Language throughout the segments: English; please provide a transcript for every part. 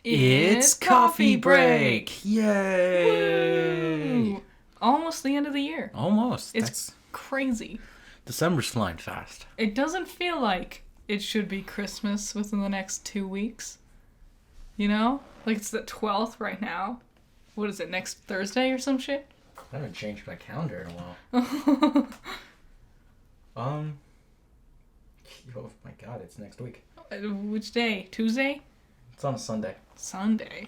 It's coffee break! Yay! Woo! Almost the end of the year. Almost. It's crazy. December's flying fast. It doesn't feel like it should be Christmas within the next 2 weeks. You know? Like it's the 12th right now. What is it, next Thursday or some shit? I haven't changed my calendar in a while. Oh my god, it's next week. Which day? Tuesday? It's on a Sunday. Sunday.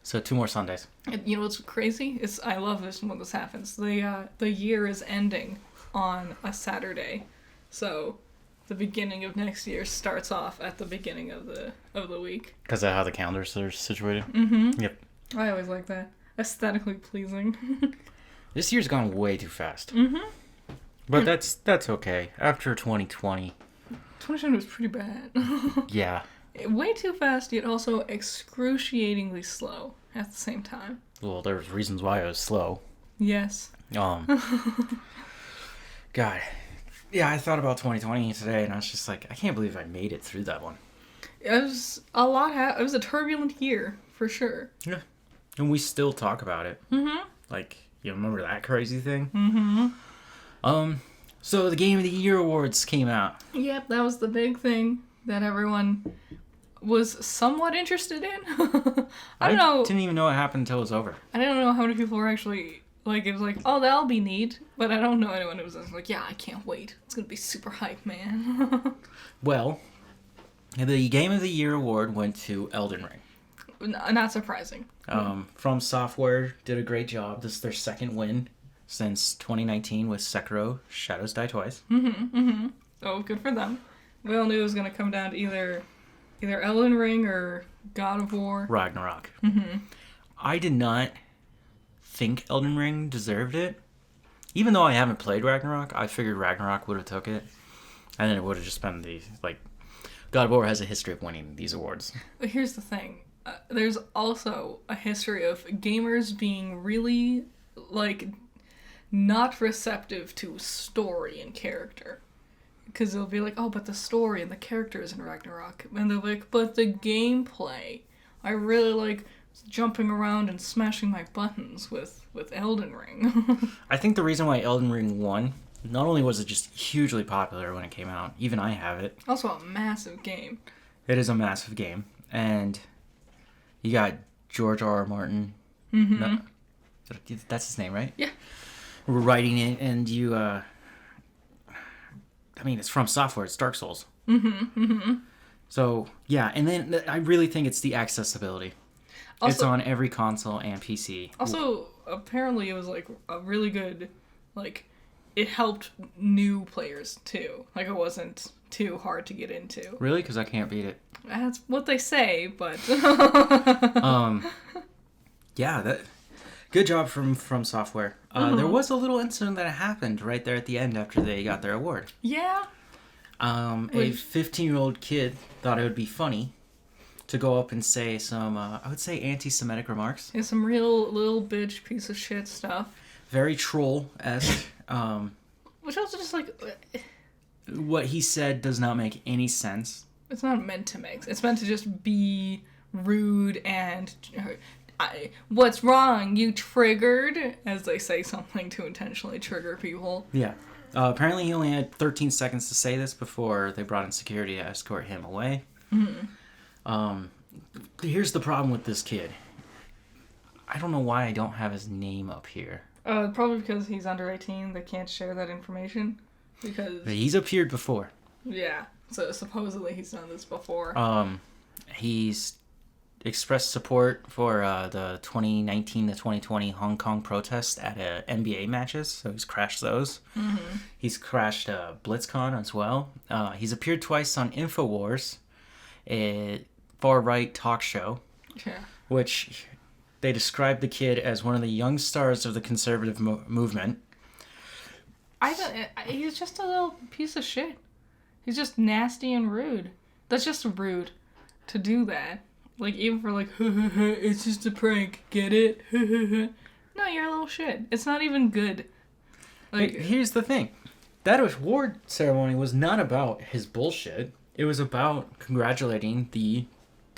So 2 more Sundays. And you know what's crazy? I love this when this happens. The year is ending on a Saturday. So the beginning of next year starts off at the beginning of the week. Because of how the calendars are situated? Mm-hmm. Yep. I always like that. Aesthetically pleasing. This year's gone way too fast. Mm-hmm. But that's okay. After 2020. 2020 was pretty bad. Yeah. Way too fast, yet also excruciatingly slow at the same time. Well, there's reasons why it was slow. Yes. God. Yeah, I thought about 2020 today, and I was just like, I can't believe I made it through that one. It was a lot. It was a turbulent year, for sure. Yeah. And we still talk about it. Mm-hmm. Like, you remember that crazy thing? Mm-hmm. So the Game of the Year awards came out. Yep, that was the big thing that everyone was somewhat interested in. I don't know. Didn't even know what happened until it was over. I don't know how many people were actually, like, it was like, oh, that'll be neat. But I don't know anyone who was like, yeah, I can't wait. It's going to be super hype, man. Well, the Game of the Year award went to Elden Ring. Not surprising. From Software did a great job. This is their second win since 2019 with Sekiro Shadows Die Twice. Oh, good for them. We all knew it was going to come down to either Elden Ring or God of War. Ragnarok. I did not think Elden Ring deserved it. Even though I haven't played Ragnarok, I figured Ragnarok would have took it. And then it would have just been God of War has a history of winning these awards. But here's the thing. There's also a history of gamers being really, like, not receptive to story and character. Because they'll be like, oh, but the story and the characters in Ragnarok. And they're like, but the gameplay. I really like jumping around and smashing my buttons with Elden Ring. I think the reason why Elden Ring won, not only was it just hugely popular when it came out, even I have it. Also a massive game. It is a massive game. And you got George R.R. Martin. Mm-hmm. No, that's his name, right? Yeah. Writing it, and you, I mean, it's from Software. It's Dark Souls. So, yeah, and then I really think it's the accessibility. Also, it's on every console and PC. Also, apparently it was, like, a really good, like, it helped new players, too. Like, it wasn't too hard to get into. Really? Because I can't beat it. That's what they say, but... Yeah, good job from Software. There was a little incident that happened right there at the end after they got their award. Yeah? A 15-year-old kid thought it would be funny to go up and say some, I would say, anti-Semitic remarks. Yeah, some real little bitch piece of shit stuff. Very troll-esque. Which also just, like... What he said does not make any sense. It's not meant to make. It's meant to just be rude and... what's wrong? You triggered? As they say something to intentionally trigger people. Yeah. Apparently he only had 13 seconds to say this before they brought in security to escort him away. Here's the problem with this kid. I don't know why I don't have his name up here. Probably because he's under 18. They can't share that information. Because... He's appeared before. Yeah. So supposedly he's done this before. He's expressed support for the 2019 to 2020 Hong Kong protests at NBA matches, so he's crashed those. He's crashed BlitzCon as well. He's appeared twice on InfoWars, a far-right talk show, which they described the kid as one of the young stars of the conservative movement. He's just a little piece of shit. He's just nasty and rude. That's just rude to do that. Like, even for, like, it's just a prank, get it? No, you're a little shit. It's not even good. Like, here's the thing. That award ceremony was not about his bullshit. It was about congratulating the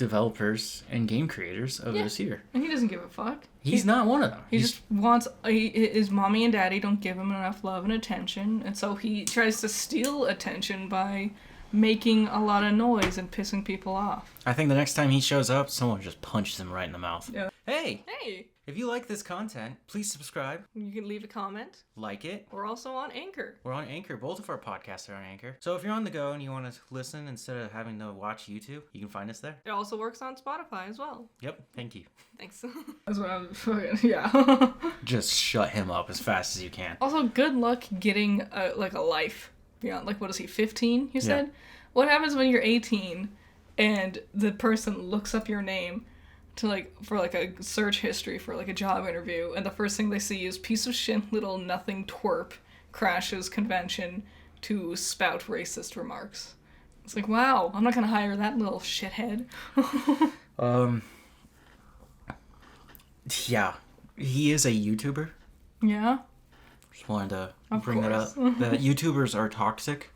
developers and game creators of this year. And he doesn't give a fuck. He's not one of them. He just wants... his mommy and daddy don't give him enough love and attention, and so he tries to steal attention by making a lot of noise and pissing people off. I think the next time he shows up, someone just punches him right in the mouth. Yeah. Hey! Hey! If you like this content, please subscribe. You can leave a comment. Like it. We're also on Anchor. We're on Anchor. Both of our podcasts are on Anchor. So if you're on the go and you want to listen instead of having to watch YouTube, you can find us there. It also works on Spotify as well. Yep. Thank you. Thanks. That's what I'm fucking... Yeah. Just shut him up as fast as you can. Also, good luck getting a life beyond... Like, what is he, 15, you said? Yeah. What happens when you're 18 and the person looks up your name to for a search history for a job interview, and the first thing they see is piece of shit little nothing twerp crashes convention to spout racist remarks. It's like, wow, I'm not gonna hire that little shithead. Yeah, he is a YouTuber. Yeah. Just wanted to bring that up. That YouTubers are toxic.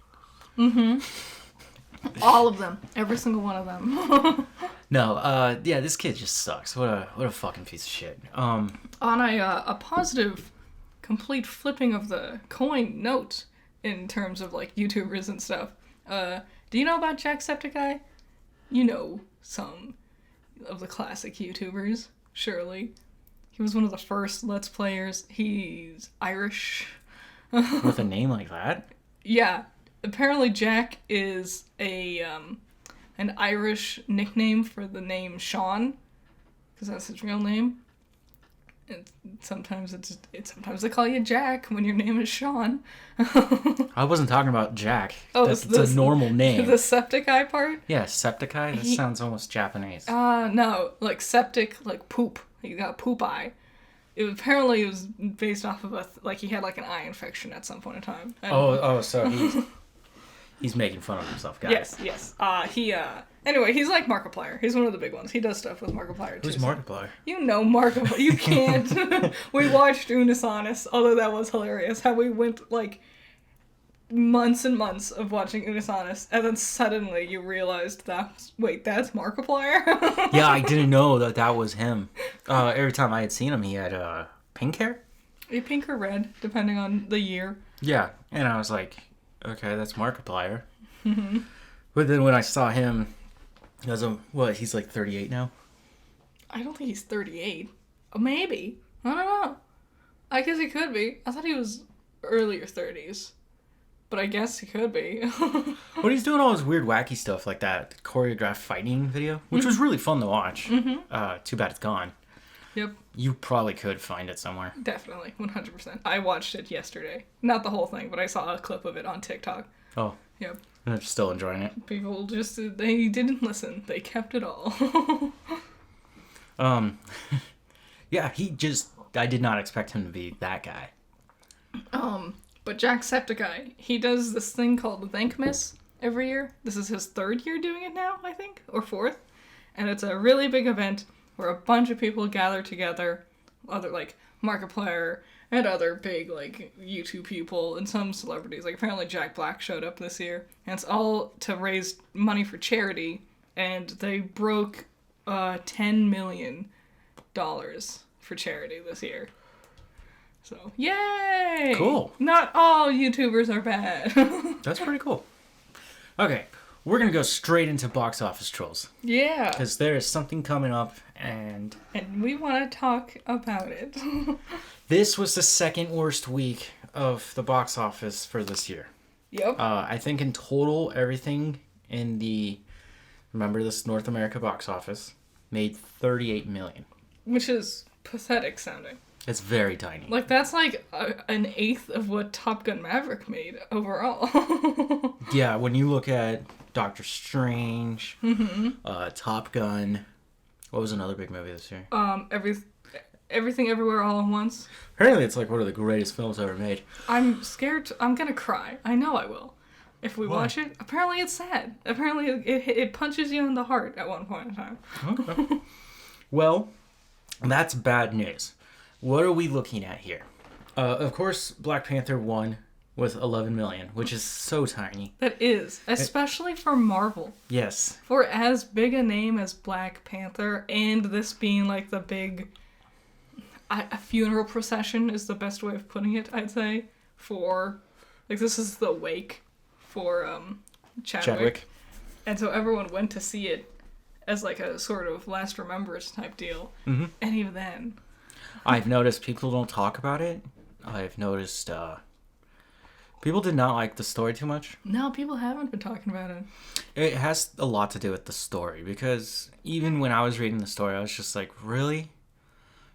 Mm-hmm. All of them. Every single one of them. No, yeah, this kid just sucks. What a fucking piece of shit. On a positive, complete flipping of the coin note in terms of YouTubers and stuff. Do you know about Jacksepticeye? You know some of the classic YouTubers, surely. He was one of the first Let's Players. He's Irish. With a name like that? Yeah. Apparently Jack is an Irish nickname for the name Sean, because that's his real name. And sometimes sometimes they call you Jack when your name is Sean. I wasn't talking about Jack. Oh, that's a normal name. The septic eye part? Yeah, septiceye? That sounds almost Japanese. No, septic, poop. He got poop eye. Apparently it was based off of he had an eye infection at some point in time. And So he's making fun of himself, guys. Yes. Anyway, he's like Markiplier. He's one of the big ones. He does stuff with Markiplier too. Who's Markiplier? You know Markiplier. You can't. We watched Unisonis, although that was hilarious. How we went months and months of watching Unisonis, and then suddenly you realized that's Markiplier? Yeah, I didn't know that was him. Every time I had seen him, he had pink hair? Pink or red, depending on the year. Yeah, and I was like, okay, that's Markiplier. Mm-hmm. But then when I saw him, he's 38 now? I don't think he's 38. Maybe. I don't know. I guess he could be. I thought he was earlier 30s. But I guess he could be. But he's doing all this weird, wacky stuff like that choreographed fighting video, which was really fun to watch. Mm-hmm. Too bad it's gone. Yep. You probably could find it somewhere. Definitely, 100%. I watched it yesterday. Not the whole thing, but I saw a clip of it on TikTok. Oh. Yep. And I'm still enjoying it. People they didn't listen. They kept it all. Yeah, I did not expect him to be that guy. But Jacksepticeye, he does this thing called Thankmas every year. This is his 3rd year doing it now, I think, or 4th. And it's a really big event where a bunch of people gather together, other Markiplier and other big YouTube people and some celebrities. Apparently Jack Black showed up this year, and it's all to raise money for charity. And they broke $10 million for charity this year. So, yay! Cool. Not all YouTubers are bad. That's pretty cool. Okay, we're going to go straight into box office trolls. Yeah. Because there is something coming up, and we want to talk about it. This was the 2nd worst week of the box office for this year. Yep. I think in total, everything in remember this North America box office, made $38 million. Which is pathetic sounding. It's very tiny. That's an eighth of what Top Gun Maverick made overall. Yeah, when you look at Doctor Strange, Top Gun, what was another big movie this year? Everything Everywhere All at Once. Apparently it's one of the greatest films ever made. I'm scared. I'm gonna cry. I know I will. If we watch it, apparently it's sad. Apparently it punches you in the heart at one point in time. Okay. Well, that's bad news. What are we looking at here? Of course, Black Panther won with 11 million, which is so tiny. That is, especially for Marvel. Yes. For as big a name as Black Panther, and this being like the big... a funeral procession is the best way of putting it, I'd say. For... Like, this is the wake for Chadwick. And so everyone went to see it as like a sort of last remembrance type deal. Mm-hmm. And even then... I've noticed people don't talk about it. I've noticed people did not like the story too much. No, people haven't been talking about it. It has a lot to do with the story, because even when I was reading the story, I was just like, really?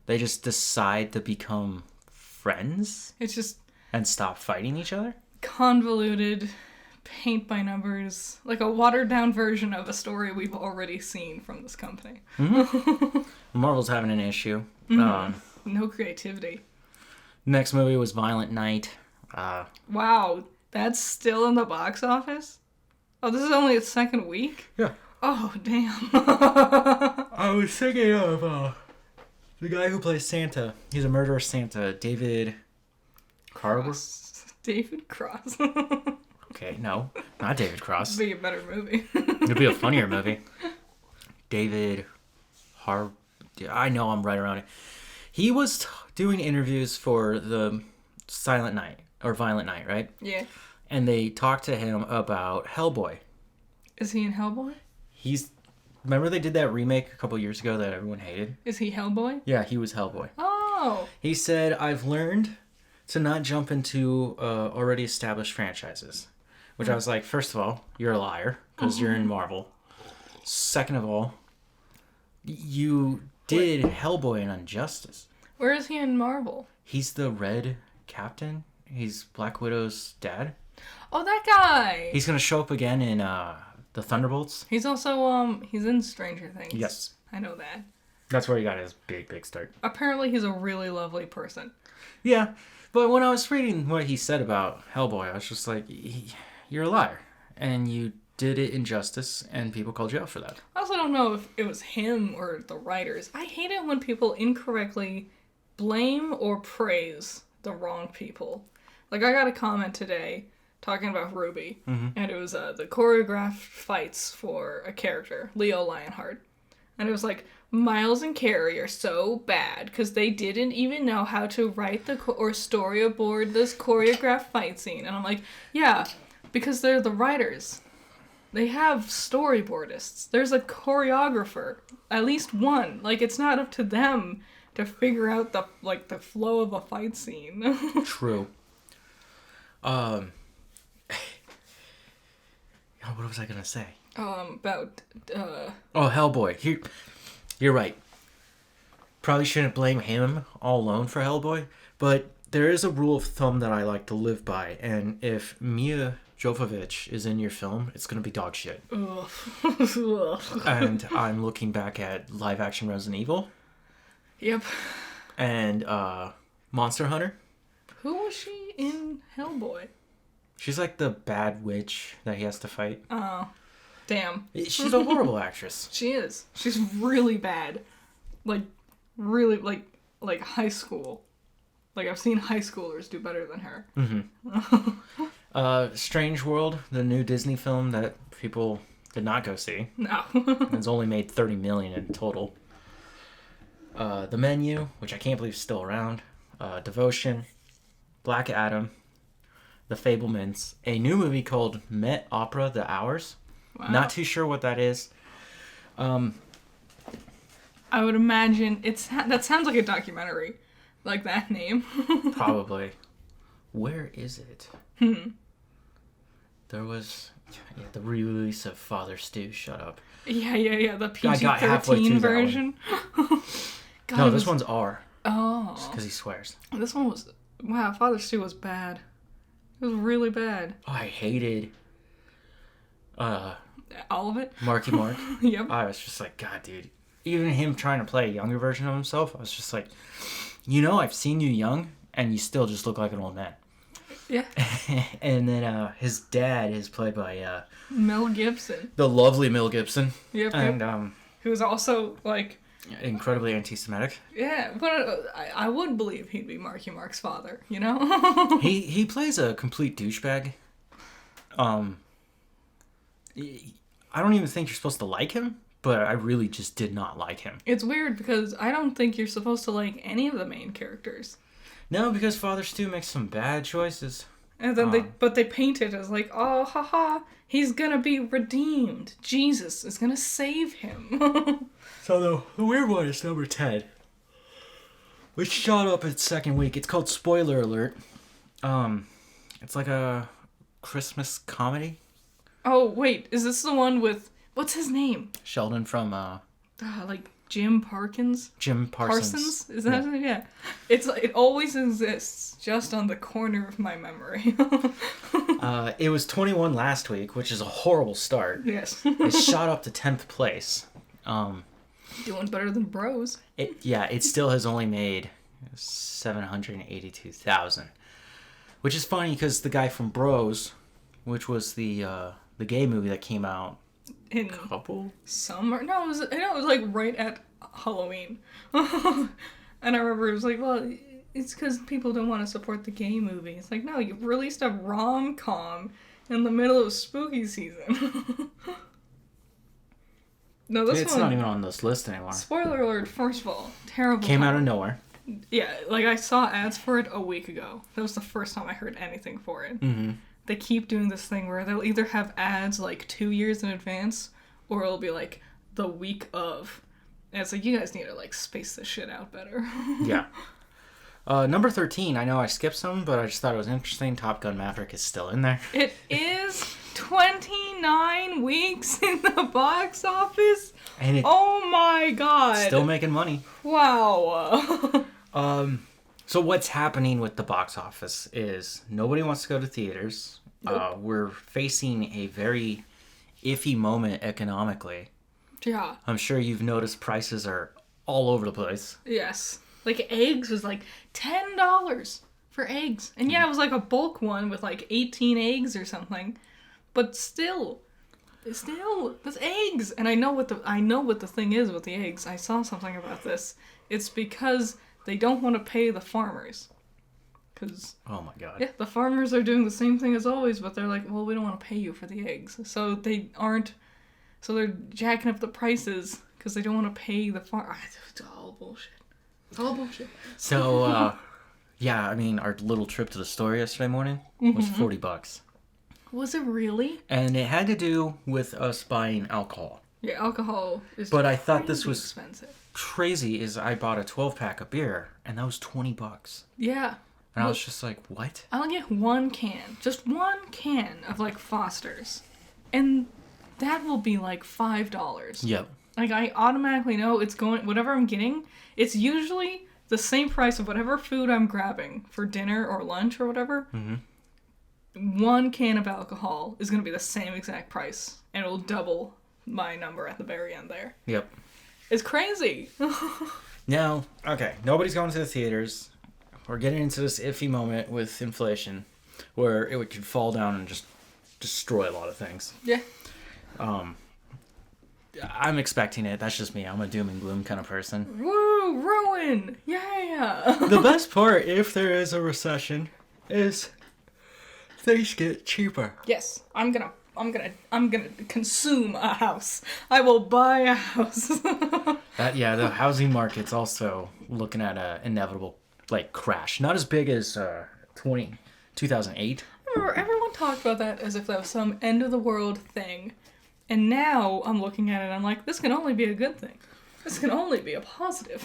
They just decide to become friends It's just and stop fighting each other? convoluted, paint by numbers, like a watered down version of a story we've already seen from this company. Marvel's having an issue. No creativity. Next movie was Violent Night. Wow, that's still in the box office? Oh, this is only its second week? Yeah. Oh, damn. I was thinking of the guy who plays Santa. He's a murderous Santa. David Carver? David Cross. Okay, no. Not David Cross. It'd be a better movie. It'd be a funnier movie. David I know I'm right around it. He was doing interviews for the Silent Night, or Violent Night, right? Yeah. And they talked to him about Hellboy. Is he in Hellboy? Remember they did that remake a couple years ago that everyone hated? Is he Hellboy? Yeah, he was Hellboy. Oh. He said, I've learned to not jump into already established franchises. Which I was like, first of all, you're a liar, because you're in Marvel. Second of all, you did Hellboy in Injustice. Where is he in Marvel? He's the Red Captain. He's Black Widow's dad. Oh, that guy! He's going to show up again in the Thunderbolts. He's also, he's in Stranger Things. Yes. I know that. That's where he got his big start. Apparently he's a really lovely person. Yeah, but when I was reading what he said about Hellboy, I was just like, you're a liar. And you did it Injustice, and people called you out for that. I also don't know if it was him or the writers. I hate it when people incorrectly blame or praise the wrong people. Like, I got a comment today talking about Ruby, and it was the choreographed fights for a character, Leo Lionheart. And it was like, Miles and Carrie are so bad because they didn't even know how to write or storyboard this choreographed fight scene. And I'm like, yeah, because they're the writers. They have storyboardists. There's a choreographer, at least one. Like, it's not up to them to figure out the flow of a fight scene. True. What was I gonna say? About Oh, Hellboy. You're right. Probably shouldn't blame him all alone for Hellboy, but there is a rule of thumb that I like to live by, and if Mia Jovovich is in your film, it's gonna be dog shit. And I'm looking back at live action Resident Evil. Yep. And Monster Hunter. Who was she in Hellboy? She's like the bad witch that he has to fight. Oh, damn. She's a horrible actress. She is. She's really bad. Like, really, like high school. Like, I've seen high schoolers do better than her. Mm-hmm. Strange World, the new Disney film that people did not go see. No. It's only made $30 million in total. The Menu, which I can't believe is still around. Devotion, Black Adam, The Fablemans, a new movie called Met Opera: The Hours. Wow. Not too sure what that is. I would imagine that sounds like a documentary, like that name. Probably. Where is it? There was the re-release of Father Stu. Shut up. Yeah. The PG-13 version. God, no, this one's R. Oh. Just because he swears. This one was... Wow, Father Stu was bad. It was really bad. Oh, I hated... all of it? Marky Mark. Yep. I was just like, God, dude. Even him trying to play a younger version of himself, I was just like, I've seen you young, and you still just look like an old man. Yeah. And then his dad is played by... Mel Gibson. The lovely Mel Gibson. Yep. And, who was also, like... Incredibly anti-Semitic. Yeah, but I would believe he'd be Marky Mark's father, you know? He plays a complete douchebag. I don't even think you're supposed to like him, but I really just did not like him. It's weird because I don't think you're supposed to like any of the main characters. No, because Father Stu makes some bad choices. And then they paint it as like, oh, haha, he's gonna be redeemed. Jesus is gonna save him. So the weird one is number 10, which shot up its second week. It's called Spoiler Alert. It's like a Christmas comedy. Oh, wait, is this the one with, what's his name? Sheldon from Like Jim Parkins? Jim Parsons. Is that it? Yeah. It always exists just on the corner of my memory. It was 21 last week, which is a horrible start. Yes. It shot up to 10th place. Doing better than Bros. It still has only made 782,000, which is funny because the guy from Bros, which was the gay movie that came out In summer? No, it was like right at Halloween. And I remember it was like, well, it's because people don't want to support the gay movie. It's like, no, you released a rom-com in the middle of spooky season. No, this it's one, not even on this list anymore. Spoiler alert, first of all, terrible. Came out of nowhere. Yeah, like I saw ads for it a week ago. That was the first time I heard anything for it. Mm-hmm. They keep doing this thing where they'll either have ads like 2 years in advance, or it'll be like the week of. And it's like, you guys need to like space this shit out better. Yeah. Number 13, I know I skipped some, but I just thought it was interesting. Top Gun Maverick is still in there. It is 29 weeks in the box office. And it Oh my god. still making money. Wow. So what's happening with the box office is nobody wants to go to theaters. Nope. We're facing a very iffy moment economically. Yeah. I'm sure you've noticed prices are all over the place. Yes. Like eggs was like $10 for eggs. And yeah, it was like a bulk one with like 18 eggs or something. But still, that's eggs. And I know what the thing is with the eggs. I saw something about this. It's because they don't want to pay the farmers. Cause Oh my god. yeah, the farmers are doing the same thing as always, but they're like, well, we don't want to pay you for the eggs. So they're jacking up the prices because they don't want to pay the farm. It's all bullshit. It's all bullshit. So, yeah, I mean, our little trip to the store yesterday morning was $40. Was it really? And it had to do with us buying alcohol. Yeah, alcohol is But I thought this crazy was expensive. crazy is I bought a 12-pack of beer, and that was $20. Yeah. And I was just like, what? I'll get one can. Just one can of like Foster's. And that will be like $5. Yep. Like I automatically know it's going whatever I'm getting, it's usually the same price of whatever food I'm grabbing for dinner or lunch or whatever. Mm-hmm. One can of alcohol is going to be the same exact price, and it'll double my number at the very end there. Yep. It's crazy. Now, okay, nobody's going to the theaters. We're getting into this iffy moment with inflation where it could fall down and just destroy a lot of things. Yeah. I'm expecting it. That's just me. I'm a doom and gloom kind of person. Woo! Ruin! Yeah! The best part, if there is a recession, is things get cheaper. Yes, I'm gonna consume a house. I will buy a house. The housing market's also looking at a inevitable crash. Not as big as 2008. Remember, everyone talked about that as if that was some end of the world thing. And now I'm looking at it and I'm like, this can only be a good thing. This can only be a positive.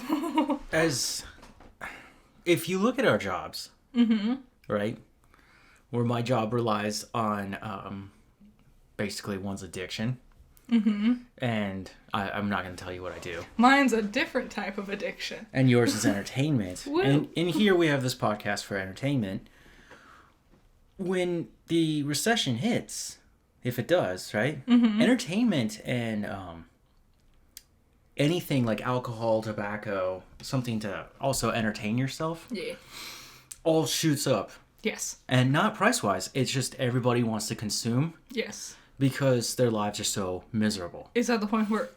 If you look at our jobs, right, where my job relies on basically one's addiction, and I'm not going to tell you what I do. Mine's a different type of addiction. And yours is entertainment. Woo. And in here we have this podcast for entertainment. When the recession hits, if it does, right? Entertainment and anything like alcohol, tobacco, something to also entertain yourself, Yeah. all shoots up. Yes. And not price-wise. It's just everybody wants to consume Yes. because their lives are so miserable. Is that the point where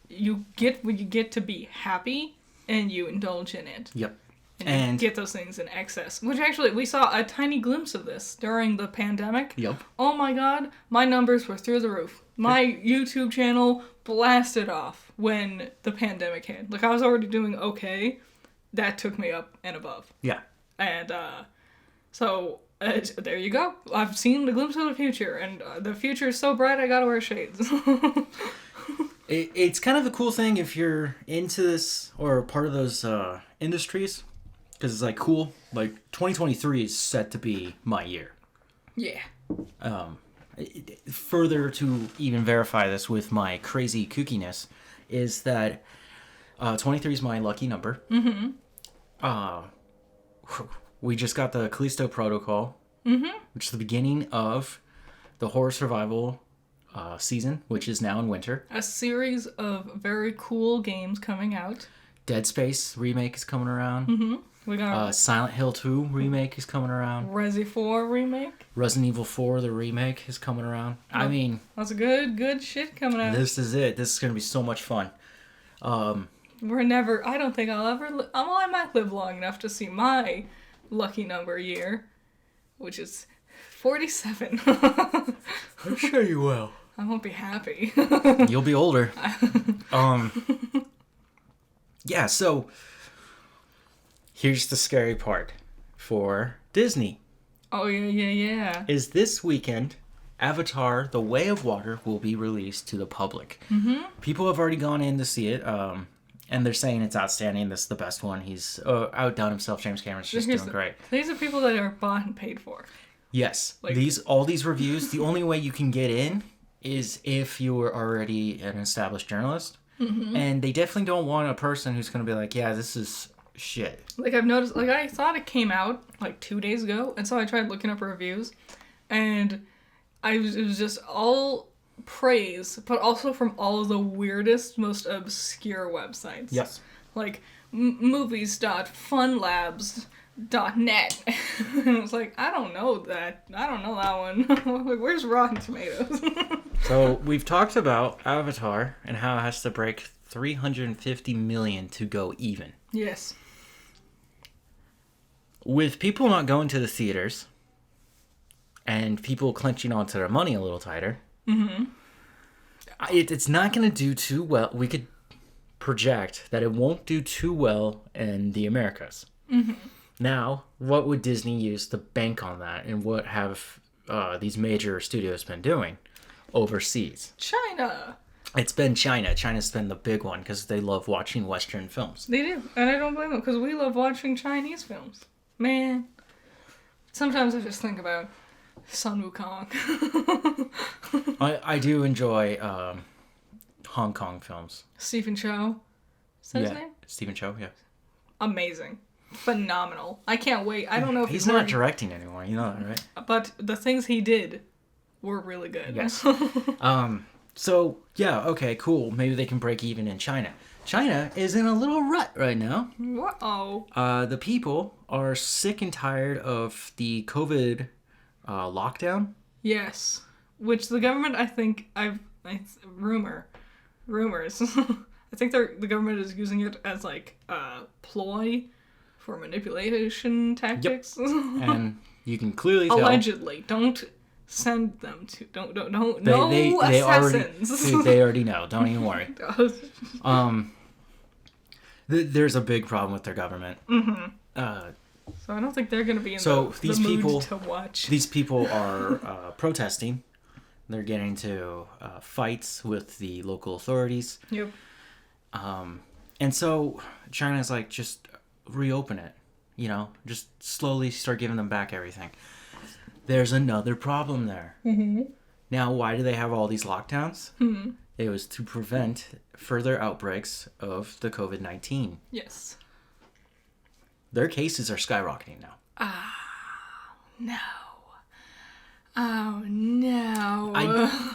you get to be happy and you indulge in it. Yep. And you get those things in excess. Which actually, we saw a tiny glimpse of this during the pandemic. Yep. Oh my god, my numbers were through the roof. My YouTube channel blasted off when the pandemic hit. Like, I was already doing okay. That took me up and above. Yeah. And, so, there you go. I've seen the glimpse of the future, and the future is so bright I gotta wear shades. It's kind of a cool thing if you're into this or part of those industries. Because it's like cool. Like 2023 is set to be my year. Yeah. Further to even verify this with my crazy kookiness is that 23 is my lucky number. Mm-hmm. We just got the Callisto Protocol, which is the beginning of the horror survival season, which is now in winter. A series of very cool games coming out. Dead Space remake is coming around. Mm-hmm. We got Silent Hill 2 remake is coming around. Resi 4 remake. Resident Evil 4, the remake, is coming around. Oh, I mean... That's good shit coming out. This is it. This is going to be so much fun. We're never... I don't think I'll ever... Well, I might live long enough to see my lucky number year, which is 47. I'm sure you will. I won't be happy. You'll be older. Yeah, so... Here's the scary part for Disney. Oh, yeah. Is this weekend, Avatar: The Way of Water will be released to the public. Mm-hmm. People have already gone in to see it, and they're saying it's outstanding. This is the best one. He's outdone himself. James Cameron's just doing great. These are people that are bought and paid for. Yes. All these reviews, the only way you can get in is if you were already an established journalist. Mm-hmm. And they definitely don't want a person who's going to be like, yeah, this is... shit. Like, I've noticed, like, I thought it came out, like, 2 days ago, and so I tried looking up reviews, and it was just all praise, but also from all of the weirdest, most obscure websites. Yes. Like, movies.funlabs.net. And it's like, I don't know that one. Like, where's Rotten Tomatoes? So, we've talked about Avatar and how it has to break 350 million to go even. Yes. With people not going to the theaters and people clenching onto their money a little tighter, it's not going to do too well. We could project that it won't do too well in the Americas. Mm-hmm. Now, what would Disney use to bank on that, and what have these major studios been doing overseas? China. It's been China. China's been the big one because they love watching Western films. They do, and I don't blame them because we love watching Chinese films. Man, sometimes I just think about Sun Wukong. I do enjoy Hong Kong films. Stephen Chow. Is that his name? Stephen Chow, yeah. Amazing. Phenomenal. I can't wait. I don't know if he's not directing anymore, you know that, right? But the things he did were really good. Yes. So, yeah, okay, cool. Maybe they can break even in China. China is in a little rut right now. Uh-oh. The people are sick and tired of the COVID lockdown. Yes. Which the government, I think, rumors. I think the government is using it as, like, a ploy for manipulation tactics. Yep. And you can clearly tell. Allegedly. Don't send them to... Don't they assassins. They already know. Don't even worry. There's a big problem with their government. Mm-hmm. So I don't think they're going to be in the mood to watch. These people are protesting. They're getting into fights with the local authorities. Yep. And so China's like, just reopen it. You know, just slowly start giving them back everything. There's another problem there. Mm-hmm. Now, why do they have all these lockdowns? Mm-hmm. It was to prevent further outbreaks of the COVID-19. Yes. Their cases are skyrocketing now. No. Oh, no.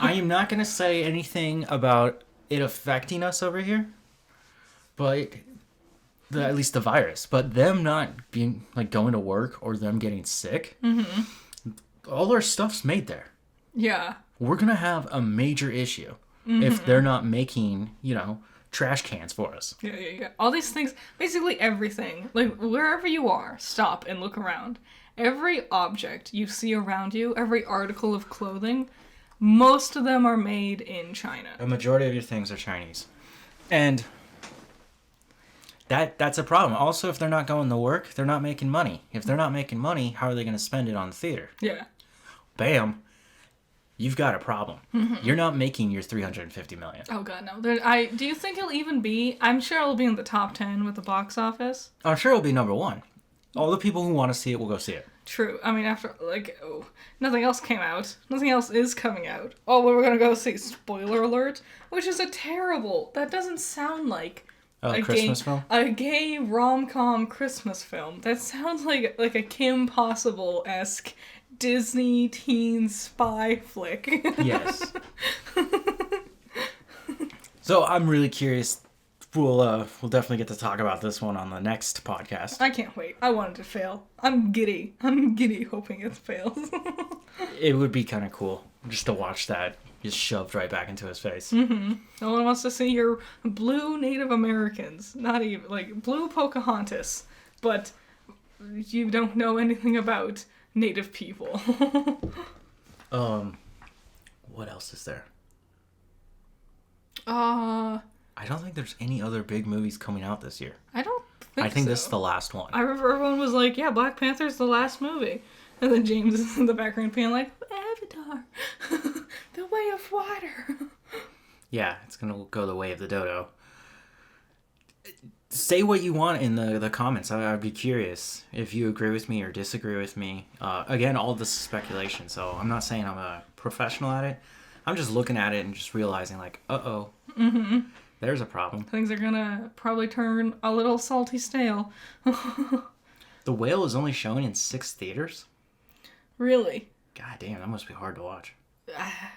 I am not going to say anything about it affecting us over here, but at least the virus. But them not being, like, going to work or them getting sick, all our stuff's made there. Yeah. We're going to have a major issue if they're not making, trash cans for us. Yeah. All these things, basically everything. Like, wherever you are, stop and look around. Every object you see around you, every article of clothing, most of them are made in China. A majority of your things are Chinese. And that's a problem. Also, if they're not going to work, they're not making money. If they're not making money, how are they going to spend it on the theater? Yeah. Bam. You've got a problem. You're not making your $350 million. Oh god, no. Do you think it'll even be? I'm sure it'll be in the top 10 with the box office. I'm sure it'll be number one. All the people who want to see it will go see it. True. I mean, after nothing else came out. Nothing else is coming out. Oh, well, we're gonna go see. Spoiler alert. Which is a terrible. That doesn't sound like A Christmas film? A gay rom-com Christmas film. That sounds like a Kim Possible-esque Disney teen spy flick. Yes. So I'm really curious. We'll definitely get to talk about this one on the next podcast. I can't wait. I want it to fail. I'm giddy. I'm giddy hoping it fails. It would be kind of cool just to watch that just shoved right back into his face. Mm-hmm. No one wants to see your blue Native Americans. Not even, like, blue Pocahontas. But you don't know anything about Native people. What else is there? I I don't think there's any other big movies coming out this year. don't think I think so. this is the last one. I remember everyone was like, yeah, Black Panther's the last movie. And then James is in the background being like, Avatar, the way of water. Yeah, it's going to go the way of the dodo. Say what you want in the comments. I'd be curious if you agree with me or disagree with me. Again, all this is speculation, so I'm not saying I'm a professional at it. I'm just looking at it and just realizing, like, uh-oh. Mm-hmm. There's a problem. Things are gonna probably turn a little salty stale. The Whale is only showing in 6 theaters? Really? God damn, that must be hard to watch. I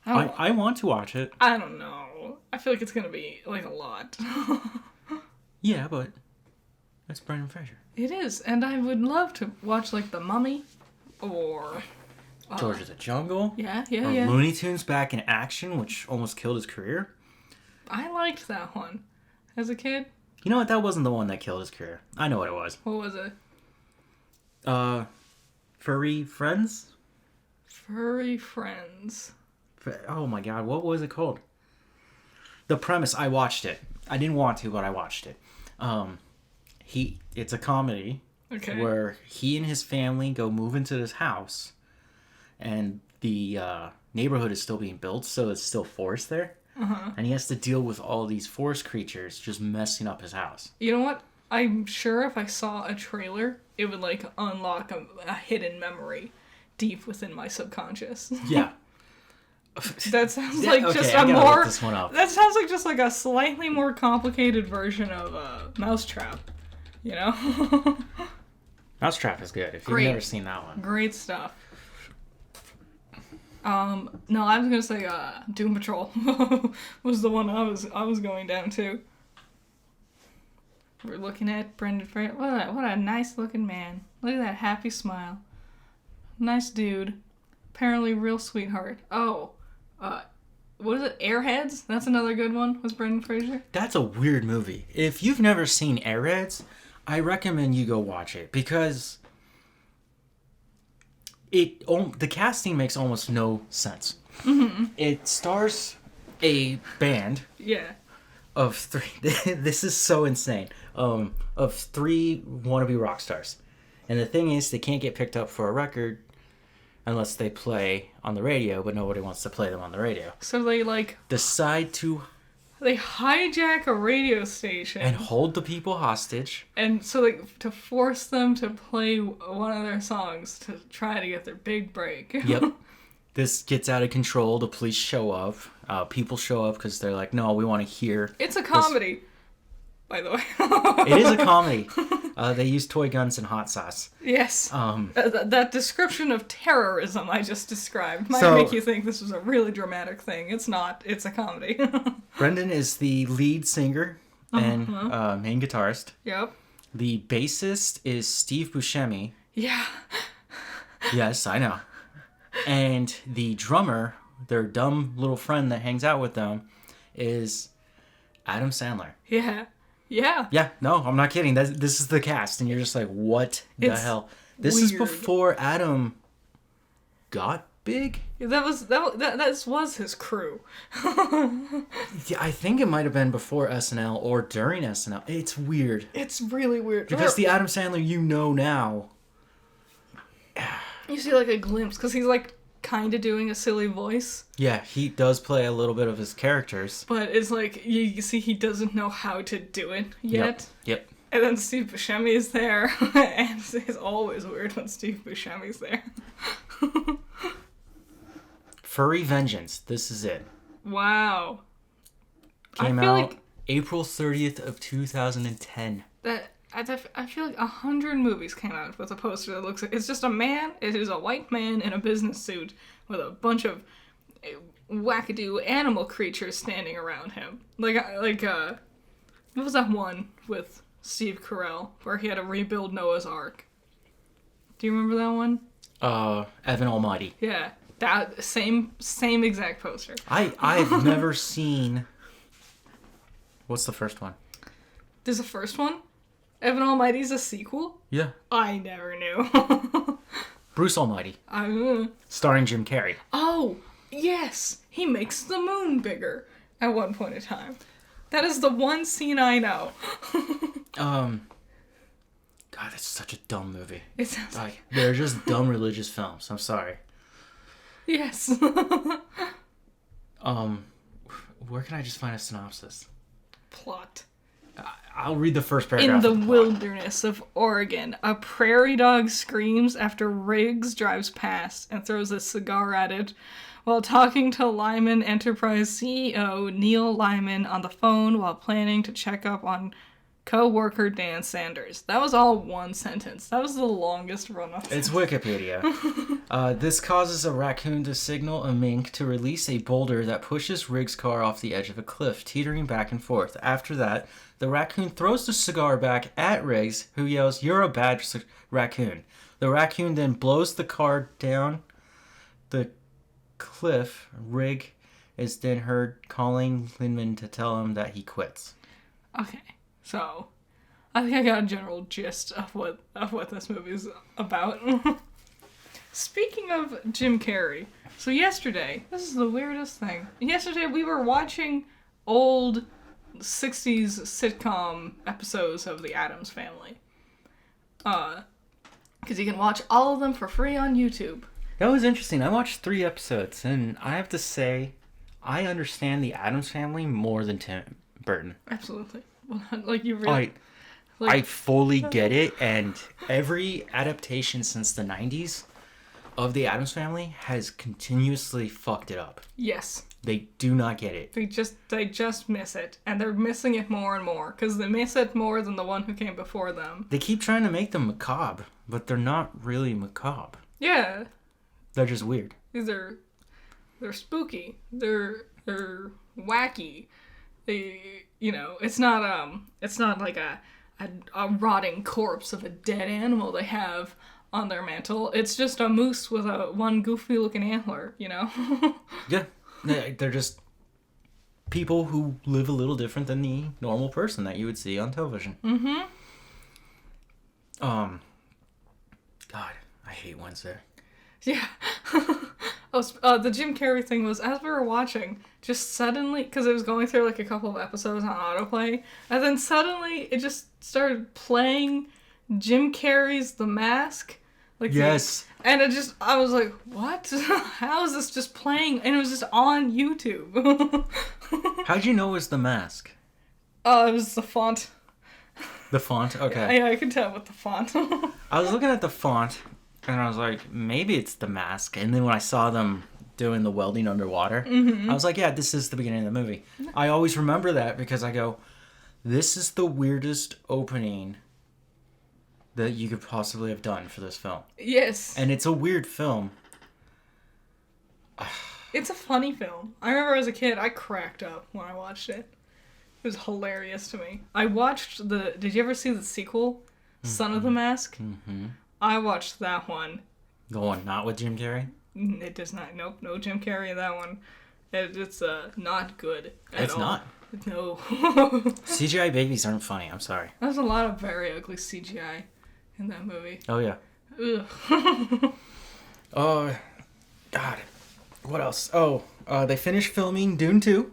I want to watch it. I don't know. I feel like it's gonna be, like, a lot. Yeah, but that's Brendan Fraser. It is, and I would love to watch, like, The Mummy, or... George of the Jungle. Yeah. Or Looney Tunes Back in Action, which almost killed his career. I liked that one as a kid. You know what? That wasn't the one that killed his career. I know what it was. What was it? Furry Friends? Furry Friends. Oh my god, what was it called? The premise, I watched it. I didn't want to, but I watched it. It's a comedy where he and his family go move into this house, and the neighborhood is still being built, so it's still forest there. Uh-huh. And he has to deal with all these forest creatures just messing up his house. You know what? I'm sure if I saw a trailer, it would, like, unlock a hidden memory deep within my subconscious. Yeah. That sounds like just a more... Look this one up. That sounds like just, like, a slightly more complicated version of Mousetrap. You know? Mousetrap is good, if you've never seen that one. Great stuff. No, I was gonna say, Doom Patrol was the one I was going down to. We're looking at Brendan Fraser. What a nice looking man. Look at that happy smile. Nice dude. Apparently real sweetheart. Oh, what is it? Airheads? That's another good one. Was Brendan Fraser? That's a weird movie. If you've never seen Airheads, I recommend you go watch it because the casting makes almost no sense. Mm-hmm. It stars a band. Yeah. Of 3. This is so insane. Of 3 wannabe rock stars, and the thing is, they can't get picked up for a record unless they play on the radio, but nobody wants to play them on the radio. So they decide to. They hijack a radio station and hold the people hostage. And so to force them to play one of their songs to try to get their big break. Yep. This gets out of control. The police show up. People show up because they're like, no, we want to hear. It's a comedy, by the way. It is a comedy. They use toy guns and hot sauce. Yes. That description of terrorism I just described might make you think this was a really dramatic thing. It's not. It's a comedy. Brendan is the lead singer and main guitarist. Yep. The bassist is Steve Buscemi. Yeah. Yes, I know. And the drummer, their dumb little friend that hangs out with them, is Adam Sandler. Yeah. Yeah. Yeah, no, I'm not kidding. This is the cast, and you're just like, what the It's hell? This is weird. before Adam got big? That was his crew. Yeah, I think it might have been before SNL or during SNL. It's weird. It's really weird. Because the Adam Sandler you know now... You see like a glimpse, because he's like kind of doing a silly voice. Yeah, he does play a little bit of his characters. But it's like, you see he doesn't know how to do it yet. Yep. And then Steve Buscemi is there. And it's always weird when Steve Buscemi's there. Furry Vengeance. This is it. Wow. Came I feel out like April 30th of 2010. I feel like 100 movies came out with a poster that looks like it's just a man. It is a white man in a business suit with a bunch of wackadoo animal creatures standing around him. Like what was that one with Steve Carell where he had to rebuild Noah's Ark? Do you remember that one? Evan Almighty. Yeah, that same exact poster. I've never seen. What's the first one? There's a first one. Evan Almighty's a sequel. Yeah. I never knew. Bruce Almighty. Starring Jim Carrey. Oh, yes. He makes the moon bigger at one point in time. That is the one scene I know. God, that's such a dumb movie. It sounds like... They're just dumb religious films. I'm sorry. Yes. Where can I just find a synopsis? Plot. I'll read the first paragraph. In the of plot. wilderness of Oregon, a prairie dog screams after Riggs drives past and throws a cigar at it while talking to Lyman Enterprise CEO Neil Lyman on the phone while planning to check up on co-worker Dan Sanders. That was all one sentence. That was the longest run of It's Wikipedia. This causes a raccoon to signal a mink to release a boulder that pushes Riggs' car off the edge of a cliff, teetering back and forth. After that, the raccoon throws the cigar back at Riggs, who yells, "You're a bad raccoon." The raccoon then blows the car down the cliff. Riggs is then heard calling Lyman to tell him that he quits. Okay, so I think I got a general gist of what this movie's about. Speaking of Jim Carrey, so yesterday, this is the weirdest thing. Yesterday we were watching old 60s sitcom episodes of The Addams Family. Because you can watch all of them for free on YouTube. That was interesting. I watched 3 episodes, and I have to say, I understand the Addams Family more than Tim Burton. Absolutely. Well, like you really... I fully get it, and every adaptation since the 90s of the Addams Family has continuously fucked it up. Yes. They do not get it. They just miss it, and they're missing it more and more because they miss it more than the one who came before them. They keep trying to make them macabre, but they're not really macabre. Yeah. They're just weird. They're spooky. They're wacky. They, it's not like a rotting corpse of a dead animal they have on their mantle. It's just a moose with one goofy looking antler, Yeah. They're just people who live a little different than the normal person that you would see on television. Mm-hmm. God, I hate Wednesday. Yeah. The Jim Carrey thing was, as we were watching, just suddenly, because it was going through like a couple of episodes on autoplay, and then suddenly it just started playing Jim Carrey's The Mask. Like yes. And I was like, what? How is this just playing? And it was just on YouTube. How'd you know it was The Mask? It was the font. The font? Okay. Yeah, I could tell with the font. I was looking at the font, and I was like, maybe it's The Mask. And then when I saw them doing the welding underwater, I was like, yeah, this is the beginning of the movie. I always remember that because I go, this is the weirdest opening that you could possibly have done for this film. Yes. And it's a weird film. It's a funny film. I remember as a kid, I cracked up when I watched it. It was hilarious to me. I watched did you ever see the sequel? Son of the Mask? Mm-hmm. I watched that one. The one not with Jim Carrey? It does not. Nope, no Jim Carrey in that one. It's not good at all. It's not. No. CGI babies aren't funny. I'm sorry. There's a lot of very ugly CGI in that movie. Oh yeah. Ugh. Oh, God. What else? Oh, they finished filming Dune 2.